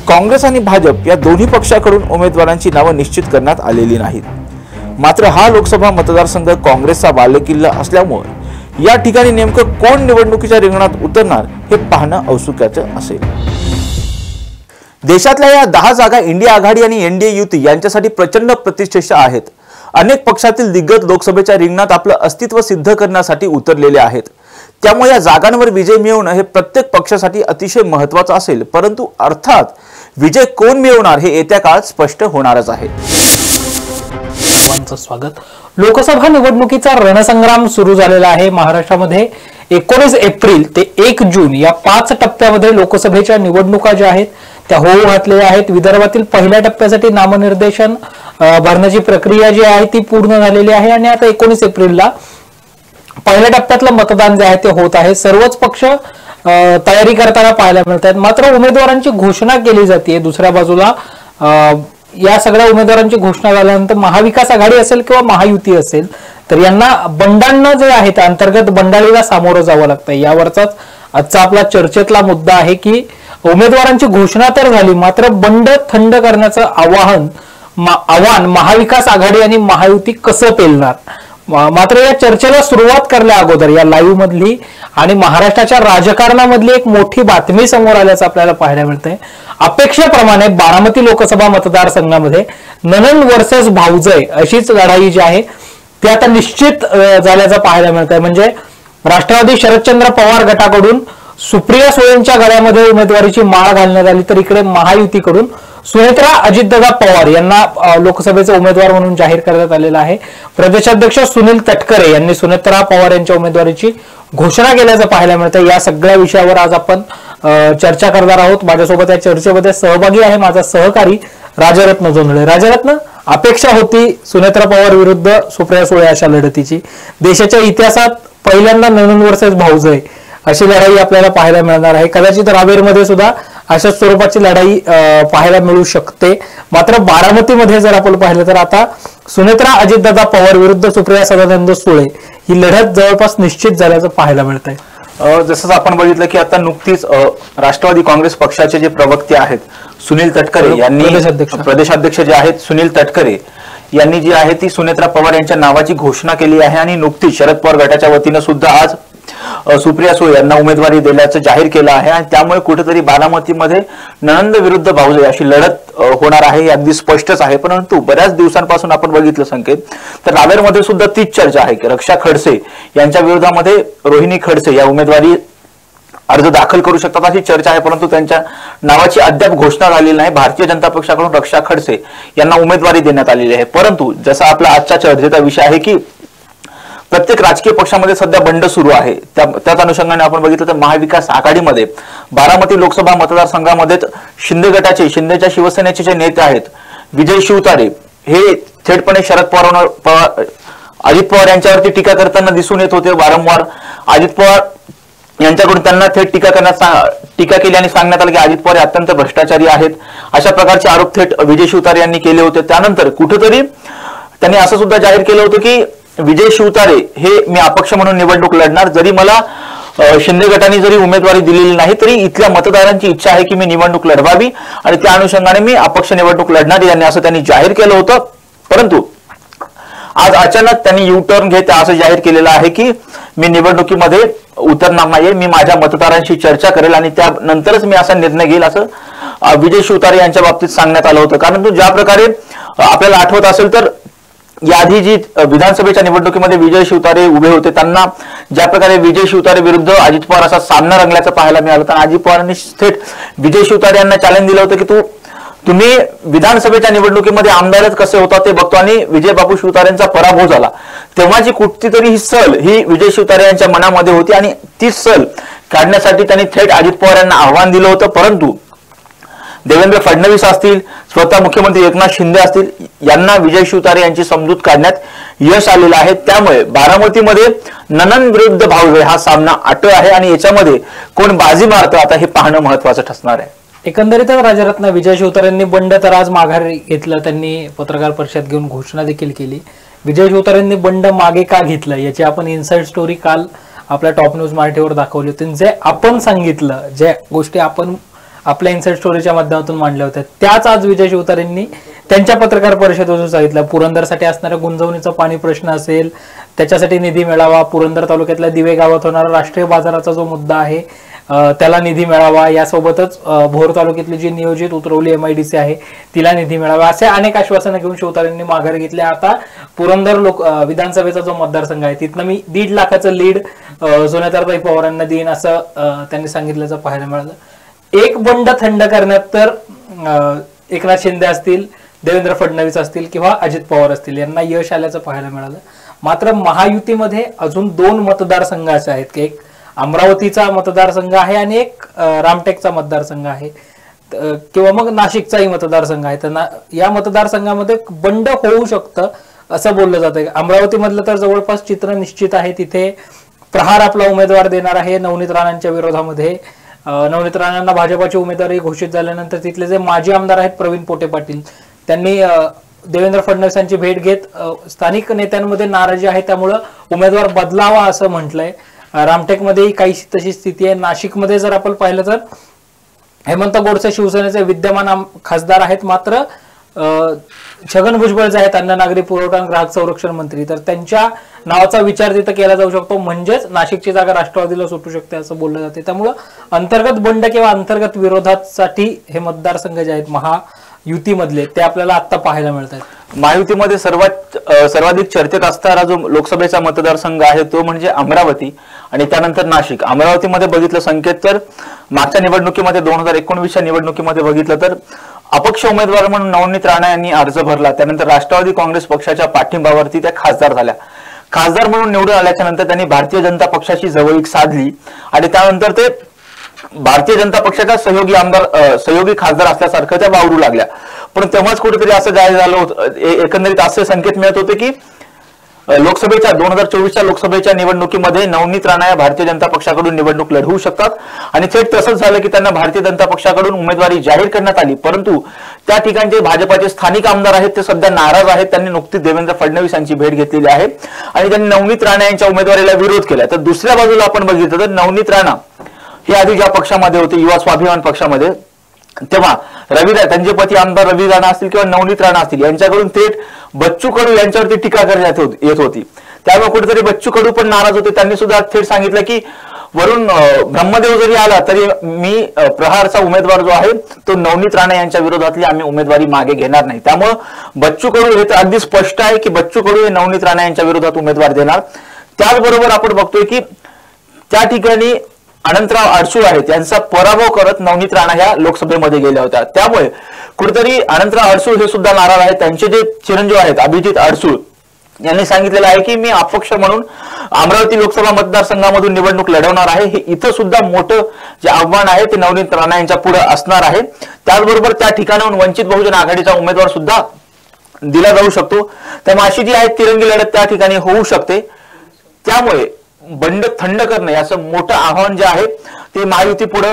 काँग्रेस आणि भाजप या दोन्ही पक्षाकडून उमेदवारांची नावं निश्चित करण्यात आलेली नाहीत. मात्र हा लोकसभा मतदारसंघ काँग्रेसचा बालेकिल्ला असल्यामुळे या ठिकाणी नेमकं कोण निवडणुकीच्या रिंगणात उतरणार हे पाहणं औत्सुक्याचं असेल. देशातल्या या 10 जागा इंडिया आघाडी आणि एनडीए युती यांच्यासाठी प्रचंड प्रतिष्ठेच्या आहेत. अनेक पक्षातील दिग्गज लोकसभेच्या रिंगणात आपलं अस्तित्व सिद्ध करण्यासाठी उतरलेले आहेत. त्यामुळे या जागांवर विजय मिळवणं हे प्रत्येक पक्षासाठी अतिशय महत्त्वाचं असेल. परंतु अर्थात विजय कोण मिळवणार हे येत्या काळात स्पष्ट होणारच आहे. स्वागत. लोकसभा निवडणुकीचा रणसंग्राम सुरू झालेला आहे. महाराष्ट्रामध्ये 19 एप्रिल ते 1 जून या 5 टप्प्यामध्ये लोकसभेच्या निवडणुका ज्या आहेत त्या होऊ घातलेल्या आहेत. विदर्भातील पहिल्या टप्प्यासाठी नामनिर्देशन भरण्याची प्रक्रिया जी आहे ती पूर्ण झालेली आहे आणि आता 19 एप्रिलला पहिल्या टप्प्यातलं मतदान जे आहे ते होत आहे. सर्वच पक्ष तयारी करताना पाहायला मिळत आहेत. मात्र उमेदवारांची घोषणा केली जाते. दुसऱ्या बाजूला या सगळ्या उमेदवारांची घोषणा झाल्यानंतर महाविकास आघाडी असेल किंवा महायुती असेल तर यांना बंडांना जे आहे त्या अंतर्गत बंडाळीला सामोरं जावं लागतं. यावरचाच आजचा आपला चर्चेतला मुद्दा आहे की उमेदवारांची घोषणा तर झाली, मात्र बंड थंड करण्याचं आव्हान महाविकास आघाडी आणि महायुती कसं पेलणार. मात्र या चर्चेला सुरुवात करण्या अगोदर या लाईव्ह मधली आणि महाराष्ट्राच्या राजकारणामधली एक मोठी बातमी समोर आल्याचं आपल्याला पाहायला मिळतंय. अपेक्षेप्रमाणे बारामती लोकसभा मतदारसंघामध्ये ननंद वर्सेस भाऊजय अशीच लढाई जी आहे ती आता निश्चित झाल्याचं पाहायला मिळत आहे. म्हणजे राष्ट्रवादी शरदचंद्र पवार गटाकडून सुप्रिया सुळेंच्या गळ्यामध्ये उमेदवारीची माळ घालण्यात आली तर इकडे महायुतीकडून सुनेत्रा अजितदादा पवार यांना लोकसभेचे उमेदवार म्हणून जाहीर करण्यात आलेलं आहे. प्रदेशाध्यक्ष सुनील तटकरे यांनी सुनेत्रा पवार यांच्या उमेदवारीची घोषणा केल्याचं पाहायला मिळतं. या सगळ्या विषयावर आज आपण चर्चा करणार आहोत. माझ्यासोबत या चर्चेमध्ये सहभागी आहे माझा सहकारी राजरत्न जोंधळे. राजरत्न, अपेक्षा होती सुनेत्रा पवार विरुद्ध सुप्रिया सुळे अशा लढतीची. देशाच्या इतिहासात पहिल्यांदा ननंद वर्सेस भाऊजय अशी लढाई आपल्याला पाहायला मिळणार आहे. कदाचित रावेरमध्ये सुद्धा अशा स्वरूपाची लढाई पाहायला मिळू शकते. मात्र बारामतीमध्ये जर आपण पाहिलं तर आता सुनेत्रा अजितदादा पवार विरुद्ध सुप्रिया सदानंद सुळे ही लढत जवळपास निश्चित झाल्याचं पाहायला मिळत आहे. जसं आपण बघितलं की आता नुकतीच राष्ट्रवादी काँग्रेस पक्षाचे जे प्रवक्ते आहेत सुनील तटकरे यांनी, प्रदेशाध्यक्ष जे आहेत सुनील तटकरे यांनी जी आहे ती सुनेत्रा पवार यांच्या नावाची घोषणा केली आहे आणि नुकतीच शरद पवार गटाच्या वतीनं सुद्धा आज सुप्रिया सुळे यांना उमेदवारी दिल्याचं जाहीर केलं आहे आणि त्यामुळे कुठेतरी बारामतीमध्ये ननंद विरुद्ध भाऊजय अशी लढत होणार आहे हे अगदी स्पष्टच आहे. परंतु बऱ्याच दिवसांपासून आपण बघितलं संकेत तर रावेरमध्ये सुद्धा तीच चर्चा आहे की रक्षा खडसे यांच्या विरोधामध्ये रोहिणी खडसे या उमेदवारी अर्ज दाखल करू शकतात अशी चर्चा आहे. परंतु त्यांच्या नावाची अद्याप घोषणा झालेली नाही. भारतीय जनता पक्षाकडून रक्षा खडसे यांना उमेदवारी देण्यात आलेली आहे. परंतु जसा आपला आजच्या चर्चेचा विषय आहे की प्रत्येक राजकीय पक्षामध्ये सध्या बंड सुरू आहे, त्याच अनुषंगाने आपण बघितलं तर महाविकास आघाडीमध्ये बारामती लोकसभा मतदारसंघामध्येच शिंदे गटाचे, शिंदेच्या शिवसेनेचे जे नेते आहेत विजय शिवतारे हे थेटपणे शरद पवार अजित पवार यांच्यावरती टीका करताना दिसून येत होते. वारंवार अजित पवार यांच्याकडून त्यांना थेट टीका केली आणि सांगण्यात आलं की अजित पवार अत्यंत भ्रष्टाचारी आहेत अशा प्रकारचे आरोप थेट विजय शिवतारे यांनी केले होते. त्यानंतर कुठेतरी त्यांनी असं सुद्धा जाहीर केलं होतं की विजय शिवतारे हे मी अपक्ष म्हणून निवडणूक लढणार, जरी मला शिंदे गटाने जरी उमेदवारी दिलेली नाही तरी इथल्या मतदारांची इच्छा आहे की मी निवडणूक लढवावी आणि त्या अनुषंगाने मी अपक्ष निवडणूक लढणार यांनी असं त्यांनी जाहीर केलं होतं. परंतु आज अचानक त्यांनी यू टर्न घेत असं जाहीर केलेलं आहे की मी निवडणुकीमध्ये उतरणार नाहीये, मी माझ्या मतदारांशी चर्चा करेल आणि त्यानंतरच मी असा निर्णय घेईल असं विजय शिवतारे यांच्या बाबतीत सांगण्यात आलं होतं. कारण तो ज्या प्रकारे आपल्याला आठवत असेल तर याआधी जी विधानसभेच्या निवडणुकीमध्ये विजय शिवतारे उभे होते त्यांना ज्या प्रकारे विजय शिवतारे विरुद्ध अजित पवार असा सामना रंगल्याचं पाहायला मिळालं होतं. अजित पवारांनी थेट विजय शिवतारे यांना चॅलेंज दिलं होतं की तुम्ही विधानसभेच्या निवडणुकीमध्ये आमदारच कसे होता ते बघतो आणि विजय बापू शिवतारेंचा पराभव झाला तेव्हाची कुठतीतरी ही सल ही विजय शिवतारे यांच्या मनामध्ये होती आणि ती सल काढण्यासाठी त्यांनी थेट अजित पवार यांना आव्हान दिलं होतं. परंतु देवेंद्र फडणवीस असतील, स्वतः मुख्यमंत्री एकनाथ शिंदे असतील यांना विजय शिवतारे यांची समजूत काढण्यात यश आलेलं आहे. त्यामुळे बारामतीमध्ये ननंद विरुद्ध भाऊजय हा सामना अटळ आहे आणि याच्यामध्ये कोण बाजी मारतं आता हे पाहणं महत्वाचं ठरणार आहे. एकंदरीतच राजरत्न, विजय शिवतारेंनी बंड तर आज माघार घेतलं, त्यांनी पत्रकार परिषद घेऊन घोषणा देखील केली. विजय शिवतारेंनी बंड मागे का घेतलं याची आपण इनसाइड स्टोरी काल आपल्या टॉप न्यूज मराठीवर दाखवली होती. जे आपण सांगितलं, ज्या गोष्टी आपण आपल्या इनसाइड स्टोरीच्या माध्यमातून मांडल्या होत्या त्याच आज विजय शिवतारेंनी त्यांच्या पत्रकार परिषदेतून सांगितलं. पुरंदरसाठी असणाऱ्या गुंजवणीचा पाणी प्रश्न असेल त्याच्यासाठी निधी मिळावा, पुरंदर तालुक्यातल्या दिवे गावात होणारा राष्ट्रीय बाजाराचा जो मुद्दा आहे त्याला निधी मिळावा, यासोबतच भोर तालुक्यातली जी नियोजित उतरवली MIDC आहे तिला निधी मिळावा, असे अनेक आश्वासनं घेऊन शिवतारेंनी माघार घेतली. आता पुरंदर विधानसभेचा जो मतदारसंघ आहे तिथनं मी 1.5 लाखाचं लीड सुनेत्राताई पवारांना देईन असं त्यांनी सांगितल्याचं पाहायला मिळालं. एक बंड थंड करण्यात तर एकनाथ शिंदे असतील, देवेंद्र फडणवीस असतील किंवा अजित पवार असतील यांना यश आल्याचं पाहायला मिळालं. मात्र महायुतीमध्ये अजून 2 मतदारसंघ असे आहेत की एक अमरावतीचा मतदारसंघ आहे आणि एक रामटेकचा मतदारसंघ आहे. किंवा मग नाशिकचाही मतदारसंघ आहे, तर या मतदारसंघामध्ये बंड होऊ शकतं असं बोललं जातं. अमरावतीमधलं तर जवळपास चित्र निश्चित आहे. तिथे प्रहार आपला उमेदवार देणार आहे नवनीत राणांच्या विरोधामध्ये. नवनीत राणांना भाजपाची उमेदवारी घोषित झाल्यानंतर तिथले जे माजी आमदार आहेत प्रवीण पोटे पाटील, त्यांनी देवेंद्र फडणवीसांची भेट घेत स्थानिक नेत्यांमध्ये नाराजी आहे, त्यामुळं उमेदवार बदलावा असं म्हटलंय. रामटेकमध्येही काही तशी स्थिती आहे. नाशिकमध्ये जर आपण पाहिलं तर हेमंत गोडसे शिवसेनेचे विद्यमान खासदार आहेत, मात्र छगन भुजबळ जे आहेत अन्न नागरी पुरवठा आणि ग्राहक संरक्षण मंत्री, तर त्यांच्या नावाचा विचार तिथं केला जाऊ शकतो. म्हणजेच नाशिकची जागा राष्ट्रवादीला सुटू शकते असं बोललं जाते. त्यामुळं अंतर्गत बंड किंवा अंतर्गत विरोधासाठी हे मतदारसंघ जे आहेत महायुतीमधले ते आपल्याला आता पाहायला मिळत आहेत. महायुतीमध्ये सर्वाधिक चर्चेत असणारा जो लोकसभेचा मतदारसंघ आहे तो म्हणजे अमरावती आणि त्यानंतर नाशिक. अमरावतीमध्ये बघितलं संकेत तर मागच्या निवडणुकीमध्ये 2019च्या निवडणुकीमध्ये बघितलं तर अपक्ष उमेदवार म्हणून नवनीत राणा यांनी अर्ज भरला. त्यानंतर राष्ट्रवादी काँग्रेस पक्षाच्या पाठिंबावरती त्या खासदार झाल्या. खासदार म्हणून निवडून आल्याच्या नंतर त्यांनी भारतीय जनता पक्षाची जवळीक साधली आणि त्यानंतर ते भारतीय जनता पक्षाच्या सहयोगी खासदार असल्यासारखं त्या वावरू लागल्या. पण तेव्हाच कुठेतरी असं जाहीर झालं होतं, एकंदरीत असे संकेत मिळत होते की लोकसभेच्या 2024च्या लोकसभेच्या निवडणुकीमध्ये नवनीत राणा या भारतीय जनता पक्षाकडून निवडणूक लढवू शकतात आणि थेट तसंच झालं की त्यांना भारतीय जनता पक्षाकडून उमेदवारी जाहीर करण्यात आली. परंतु त्या ठिकाणी जे भाजपाचे स्थानिक आमदार आहेत ते सध्या नाराज आहेत. त्यांनी नुकतीच देवेंद्र फडणवीस यांची भेट घेतलेली आहे आणि त्यांनी नवनीत राणा यांच्या उमेदवारीला विरोध केला. तर दुसऱ्या बाजूला आपण बघितलं तर नवनीत राणा हे आधी ज्या पक्षामध्ये होते युवा स्वाभिमान पक्षामध्ये, तेव्हा त्यांचे पती आमदार रवी राणा असतील किंवा नवनीत राणा असतील यांच्याकडून थेट बच्चू कडू यांच्यावरती टीका करण्यात येत होती. त्यामुळे कुठेतरी बच्चू कडू पण नाराज होते. त्यांनी सुद्धा थेट सांगितलं की वरून ब्रह्मदेव जरी आला तरी मी प्रहारचा उमेदवार जो आहे तो नवनीत राणा यांच्या विरोधातली आम्ही उमेदवारी मागे घेणार नाही. त्यामुळे बच्चू कडू हे तर अगदी स्पष्ट आहे की बच्चू कडू हे नवनीत राणा यांच्या विरोधात उमेदवार देणार. त्याचबरोबर आपण बघतोय की त्या ठिकाणी अनंतराव अडसूळ आहेत यांचा पराभव करत नवनीत राणा ह्या लोकसभेमध्ये गेल्या होत्या. त्यामुळे कुठेतरी अनंतराव अडसूळ हे सुद्धा नाराज आहेत. त्यांचे जे चिरंजीव आहेत अभिजित अडसूळ यांनी सांगितलेलं आहे की मी अपक्ष म्हणून अमरावती लोकसभा मतदारसंघामधून निवडणूक लढवणार आहे. हे इथं सुद्धा मोठं जे आव्हान आहे ते नवनीत राणा यांच्या पुढे असणार आहे. त्याचबरोबर त्या ठिकाणाहून वंचित बहुजन आघाडीचा उमेदवार सुद्धा दिला जाऊ शकतो. त्यामुळे अशी जी आहे तिरंगी लढत त्या ठिकाणी होऊ शकते. त्यामुळे बंड थंड करणे असं मोठं आव्हान जे आहे ते महायुती पुढे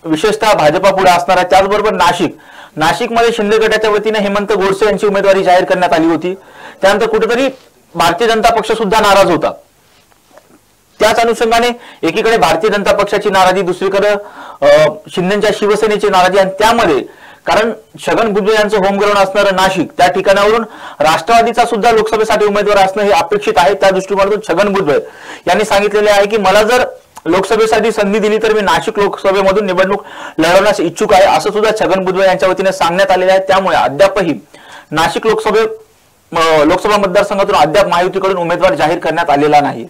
विशेषतः भाजपा पुढे असणार आहे. त्याचबरोबर नाशिकमध्ये शिंदे गटाच्या वतीने हेमंत गोडसे यांची उमेदवारी जाहीर करण्यात आली होती. त्यानंतर कुठेतरी भारतीय जनता पक्ष सुद्धा नाराज होता. त्याच अनुषंगाने एकीकडे भारतीय जनता पक्षाची नाराजी, दुसरीकडे शिंदेच्या शिवसेनेची नाराजी आणि त्यामध्ये कारण छगन भुजबळ यांचं होम ग्राउंड असणारं नाशिक त्या ठिकाणावरून राष्ट्रवादीचा सुद्धा लोकसभेसाठी उमेदवार असणं हे अपेक्षित आहे. त्या दृष्टिकोनातून छगन भुजबळ यांनी सांगितलेले आहे की मला जर लोकसभेसाठी संधी दिली तर मी नाशिक लोकसभेमधून निवडणूक लढवण्यास इच्छुक आहे असं सुद्धा छगन भुजबळ यांच्या वतीने सांगण्यात आलेलं आहे. त्यामुळे अद्यापही नाशिक लोकसभा मतदारसंघातून अद्याप महायुतीकडून उमेदवार जाहीर करण्यात आलेला नाही.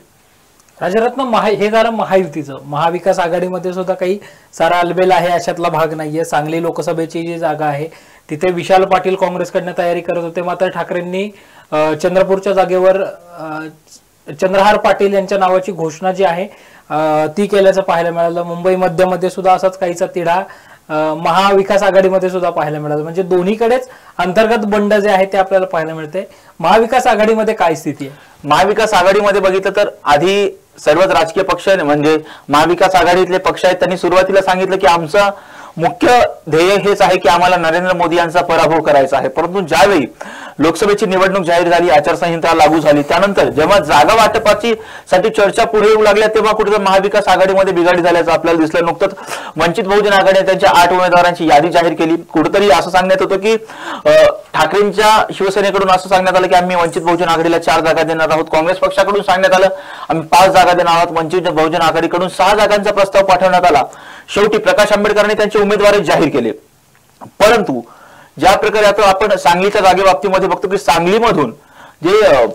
राजरत्न हे झालं महायुतीचं. महाविकास आघाडीमध्ये सुद्धा काही सारा अलबेल आहे अशातला भाग नाहीये. सांगली लोकसभेची जी जागा आहे तिथे विशाल पाटील काँग्रेसकडनं तयारी करत होते, मात्र ठाकरेंनी चंद्रपूरच्या जागेवर चंद्रहार पाटील यांच्या नावाची घोषणा जी आहे ती केल्याचं पाहायला मिळालं. मुंबई मध्यमध्ये सुद्धा असाच काहीचा तिढा महाविकास आघाडीमध्ये सुद्धा पाहायला मिळालं. म्हणजे दोन्हीकडेच अंतर्गत बंड जे आहे ते आपल्याला पाहायला मिळते. महाविकास आघाडीमध्ये काय स्थिती आहे? महाविकास आघाडीमध्ये बघितलं तर आधी सर्वच राजकीय पक्ष म्हणजे महाविकास आघाडीतले पक्ष आहेत त्यांनी सुरुवातीला सांगितलं की आमचं मुख्य ध्येय हेच आहे की आम्हाला नरेंद्र मोदी यांचा पराभव करायचा आहे. परंतु ज्यावेळी लोकसभेची निवडणूक जाहीर झाली, आचारसंहिता लागू झाली, त्यानंतर जेव्हा जागा वाटपाची साठी चर्चा पुढे येऊ लागल्या तेव्हा कुठेतरी महाविकास आघाडीमध्ये बिघाडी झाल्याचं आपल्याला दिसलं. नुकतंच वंचित बहुजन आघाडीने त्यांच्या 8 उमेदवारांची यादी जाहीर केली. कुठेतरी असं सांगण्यात होतं की ठाकरेंच्या शिवसेनेकडून असं सांगण्यात आलं की आम्ही वंचित बहुजन आघाडीला 4 जागा देणार आहोत. काँग्रेस पक्षाकडून सांगण्यात आलं आम्ही 5 जागा देणार आहोत. वंचित बहुजन आघाडीकडून 6 जागांचा प्रस्ताव पाठवण्यात आला. शेवटी प्रकाश आंबेडकरांनी त्यांचे उमेदवार जाहीर केले. परंतु ज्या प्रकारे आता आपण सांगलीच्या जागेबाबतीमध्ये बघतो की सांगलीमधून जे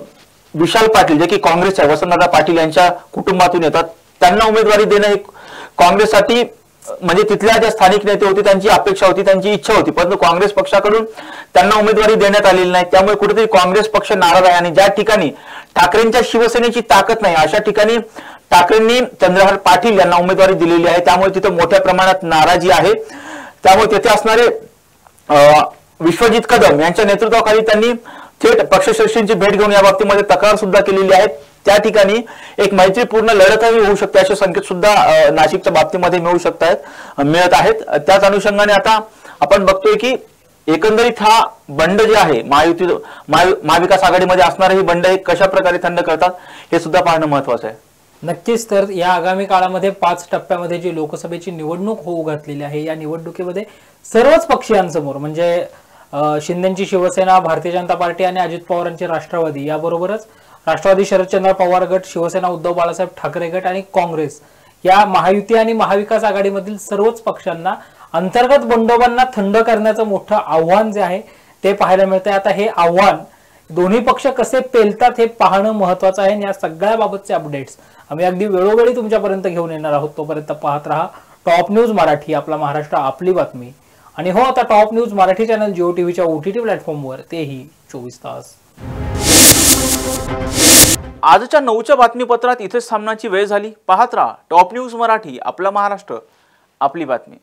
विशाल पाटील जे की काँग्रेसच्या वसंतदादा पाटील यांच्या कुटुंबातून येतात त्यांना उमेदवारी देणं हे काँग्रेससाठी म्हणजे तिथल्या ज्या स्थानिक नेते होते त्यांची अपेक्षा होती, त्यांची इच्छा होती, परंतु काँग्रेस पक्षाकडून त्यांना उमेदवारी देण्यात आलेली नाही. त्यामुळे कुठेतरी काँग्रेस पक्ष नाराज आहे आणि ज्या ठिकाणी ठाकरेंच्या शिवसेनेची ताकद नाही अशा ठिकाणी ठाकरेंनी चंद्रहार पाटील यांना उमेदवारी दिलेली आहे. त्यामुळे तिथं मोठ्या प्रमाणात नाराजी आहे. त्यामुळे तेथे असणारे विश्वजित कदम यांच्या नेतृत्वाखाली त्यांनी थेट पक्षश्रेष्ठींची भेट घेऊन या बाबतीमध्ये तक्रार सुद्धा केलेली आहे। त्या ठिकाणी एक मैत्रीपूर्ण लढतही होऊ शकते असे संकेत सुद्धा नाशिकच्या बाबतीमध्ये मिळत आहेत। त्याच अनुषंगाने आता आपण बघतोय की एकंदरीत हा बंड जे आहे महाविकास आघाडीमध्ये असणारे ही बंड हे कशा प्रकारे थंड करतात हे सुद्धा पाहणं महत्वाचं आहे। नक्कीच। तर या आगामी काळामध्ये 5 टप्प्यामध्ये जी लोकसभेची निवडणूक होऊ घातलेली आहे, या निवडणुकीमध्ये सर्वच पक्षीयांसमोर म्हणजे शिंदेची शिवसेना, भारतीय जनता पार्टी आणि अजित पवारांची राष्ट्रवादी, याबरोबरच राष्ट्रवादी शरदचंद्र पवार गट, शिवसेना उद्धव बाळासाहेब ठाकरे गट आणि काँग्रेस या महायुती आणि महाविकास आघाडीमधील सर्वच पक्षांना अंतर्गत बंडोबांना थंड करण्याचं मोठं आव्हान जे आहे ते पाहायला मिळतंय। आता हे आव्हान दोन्ही पक्ष कसे पेलतात हे पाहणं महत्वाचं आहे। या सगळ्या बाबतचे अपडेट्स आम्ही अगदी वेळोवेळी तुमच्यापर्यंत घेऊन येणार आहोत। तोपर्यंत पाहत रहा टॉप न्यूज मराठी, आपला महाराष्ट्र आपली बातमी। आणि हो, आता top news Marathi channel Jio टीव्हीच्या OTT प्लॅटफॉर्मवर, तेही 24 तास। आजच्या 9च्या बातमीपत्रात इथेच थांबण्याची वेळ झाली। पाहत रहा टॉप न्यूज मराठी, आपला महाराष्ट्र आपली बातमी।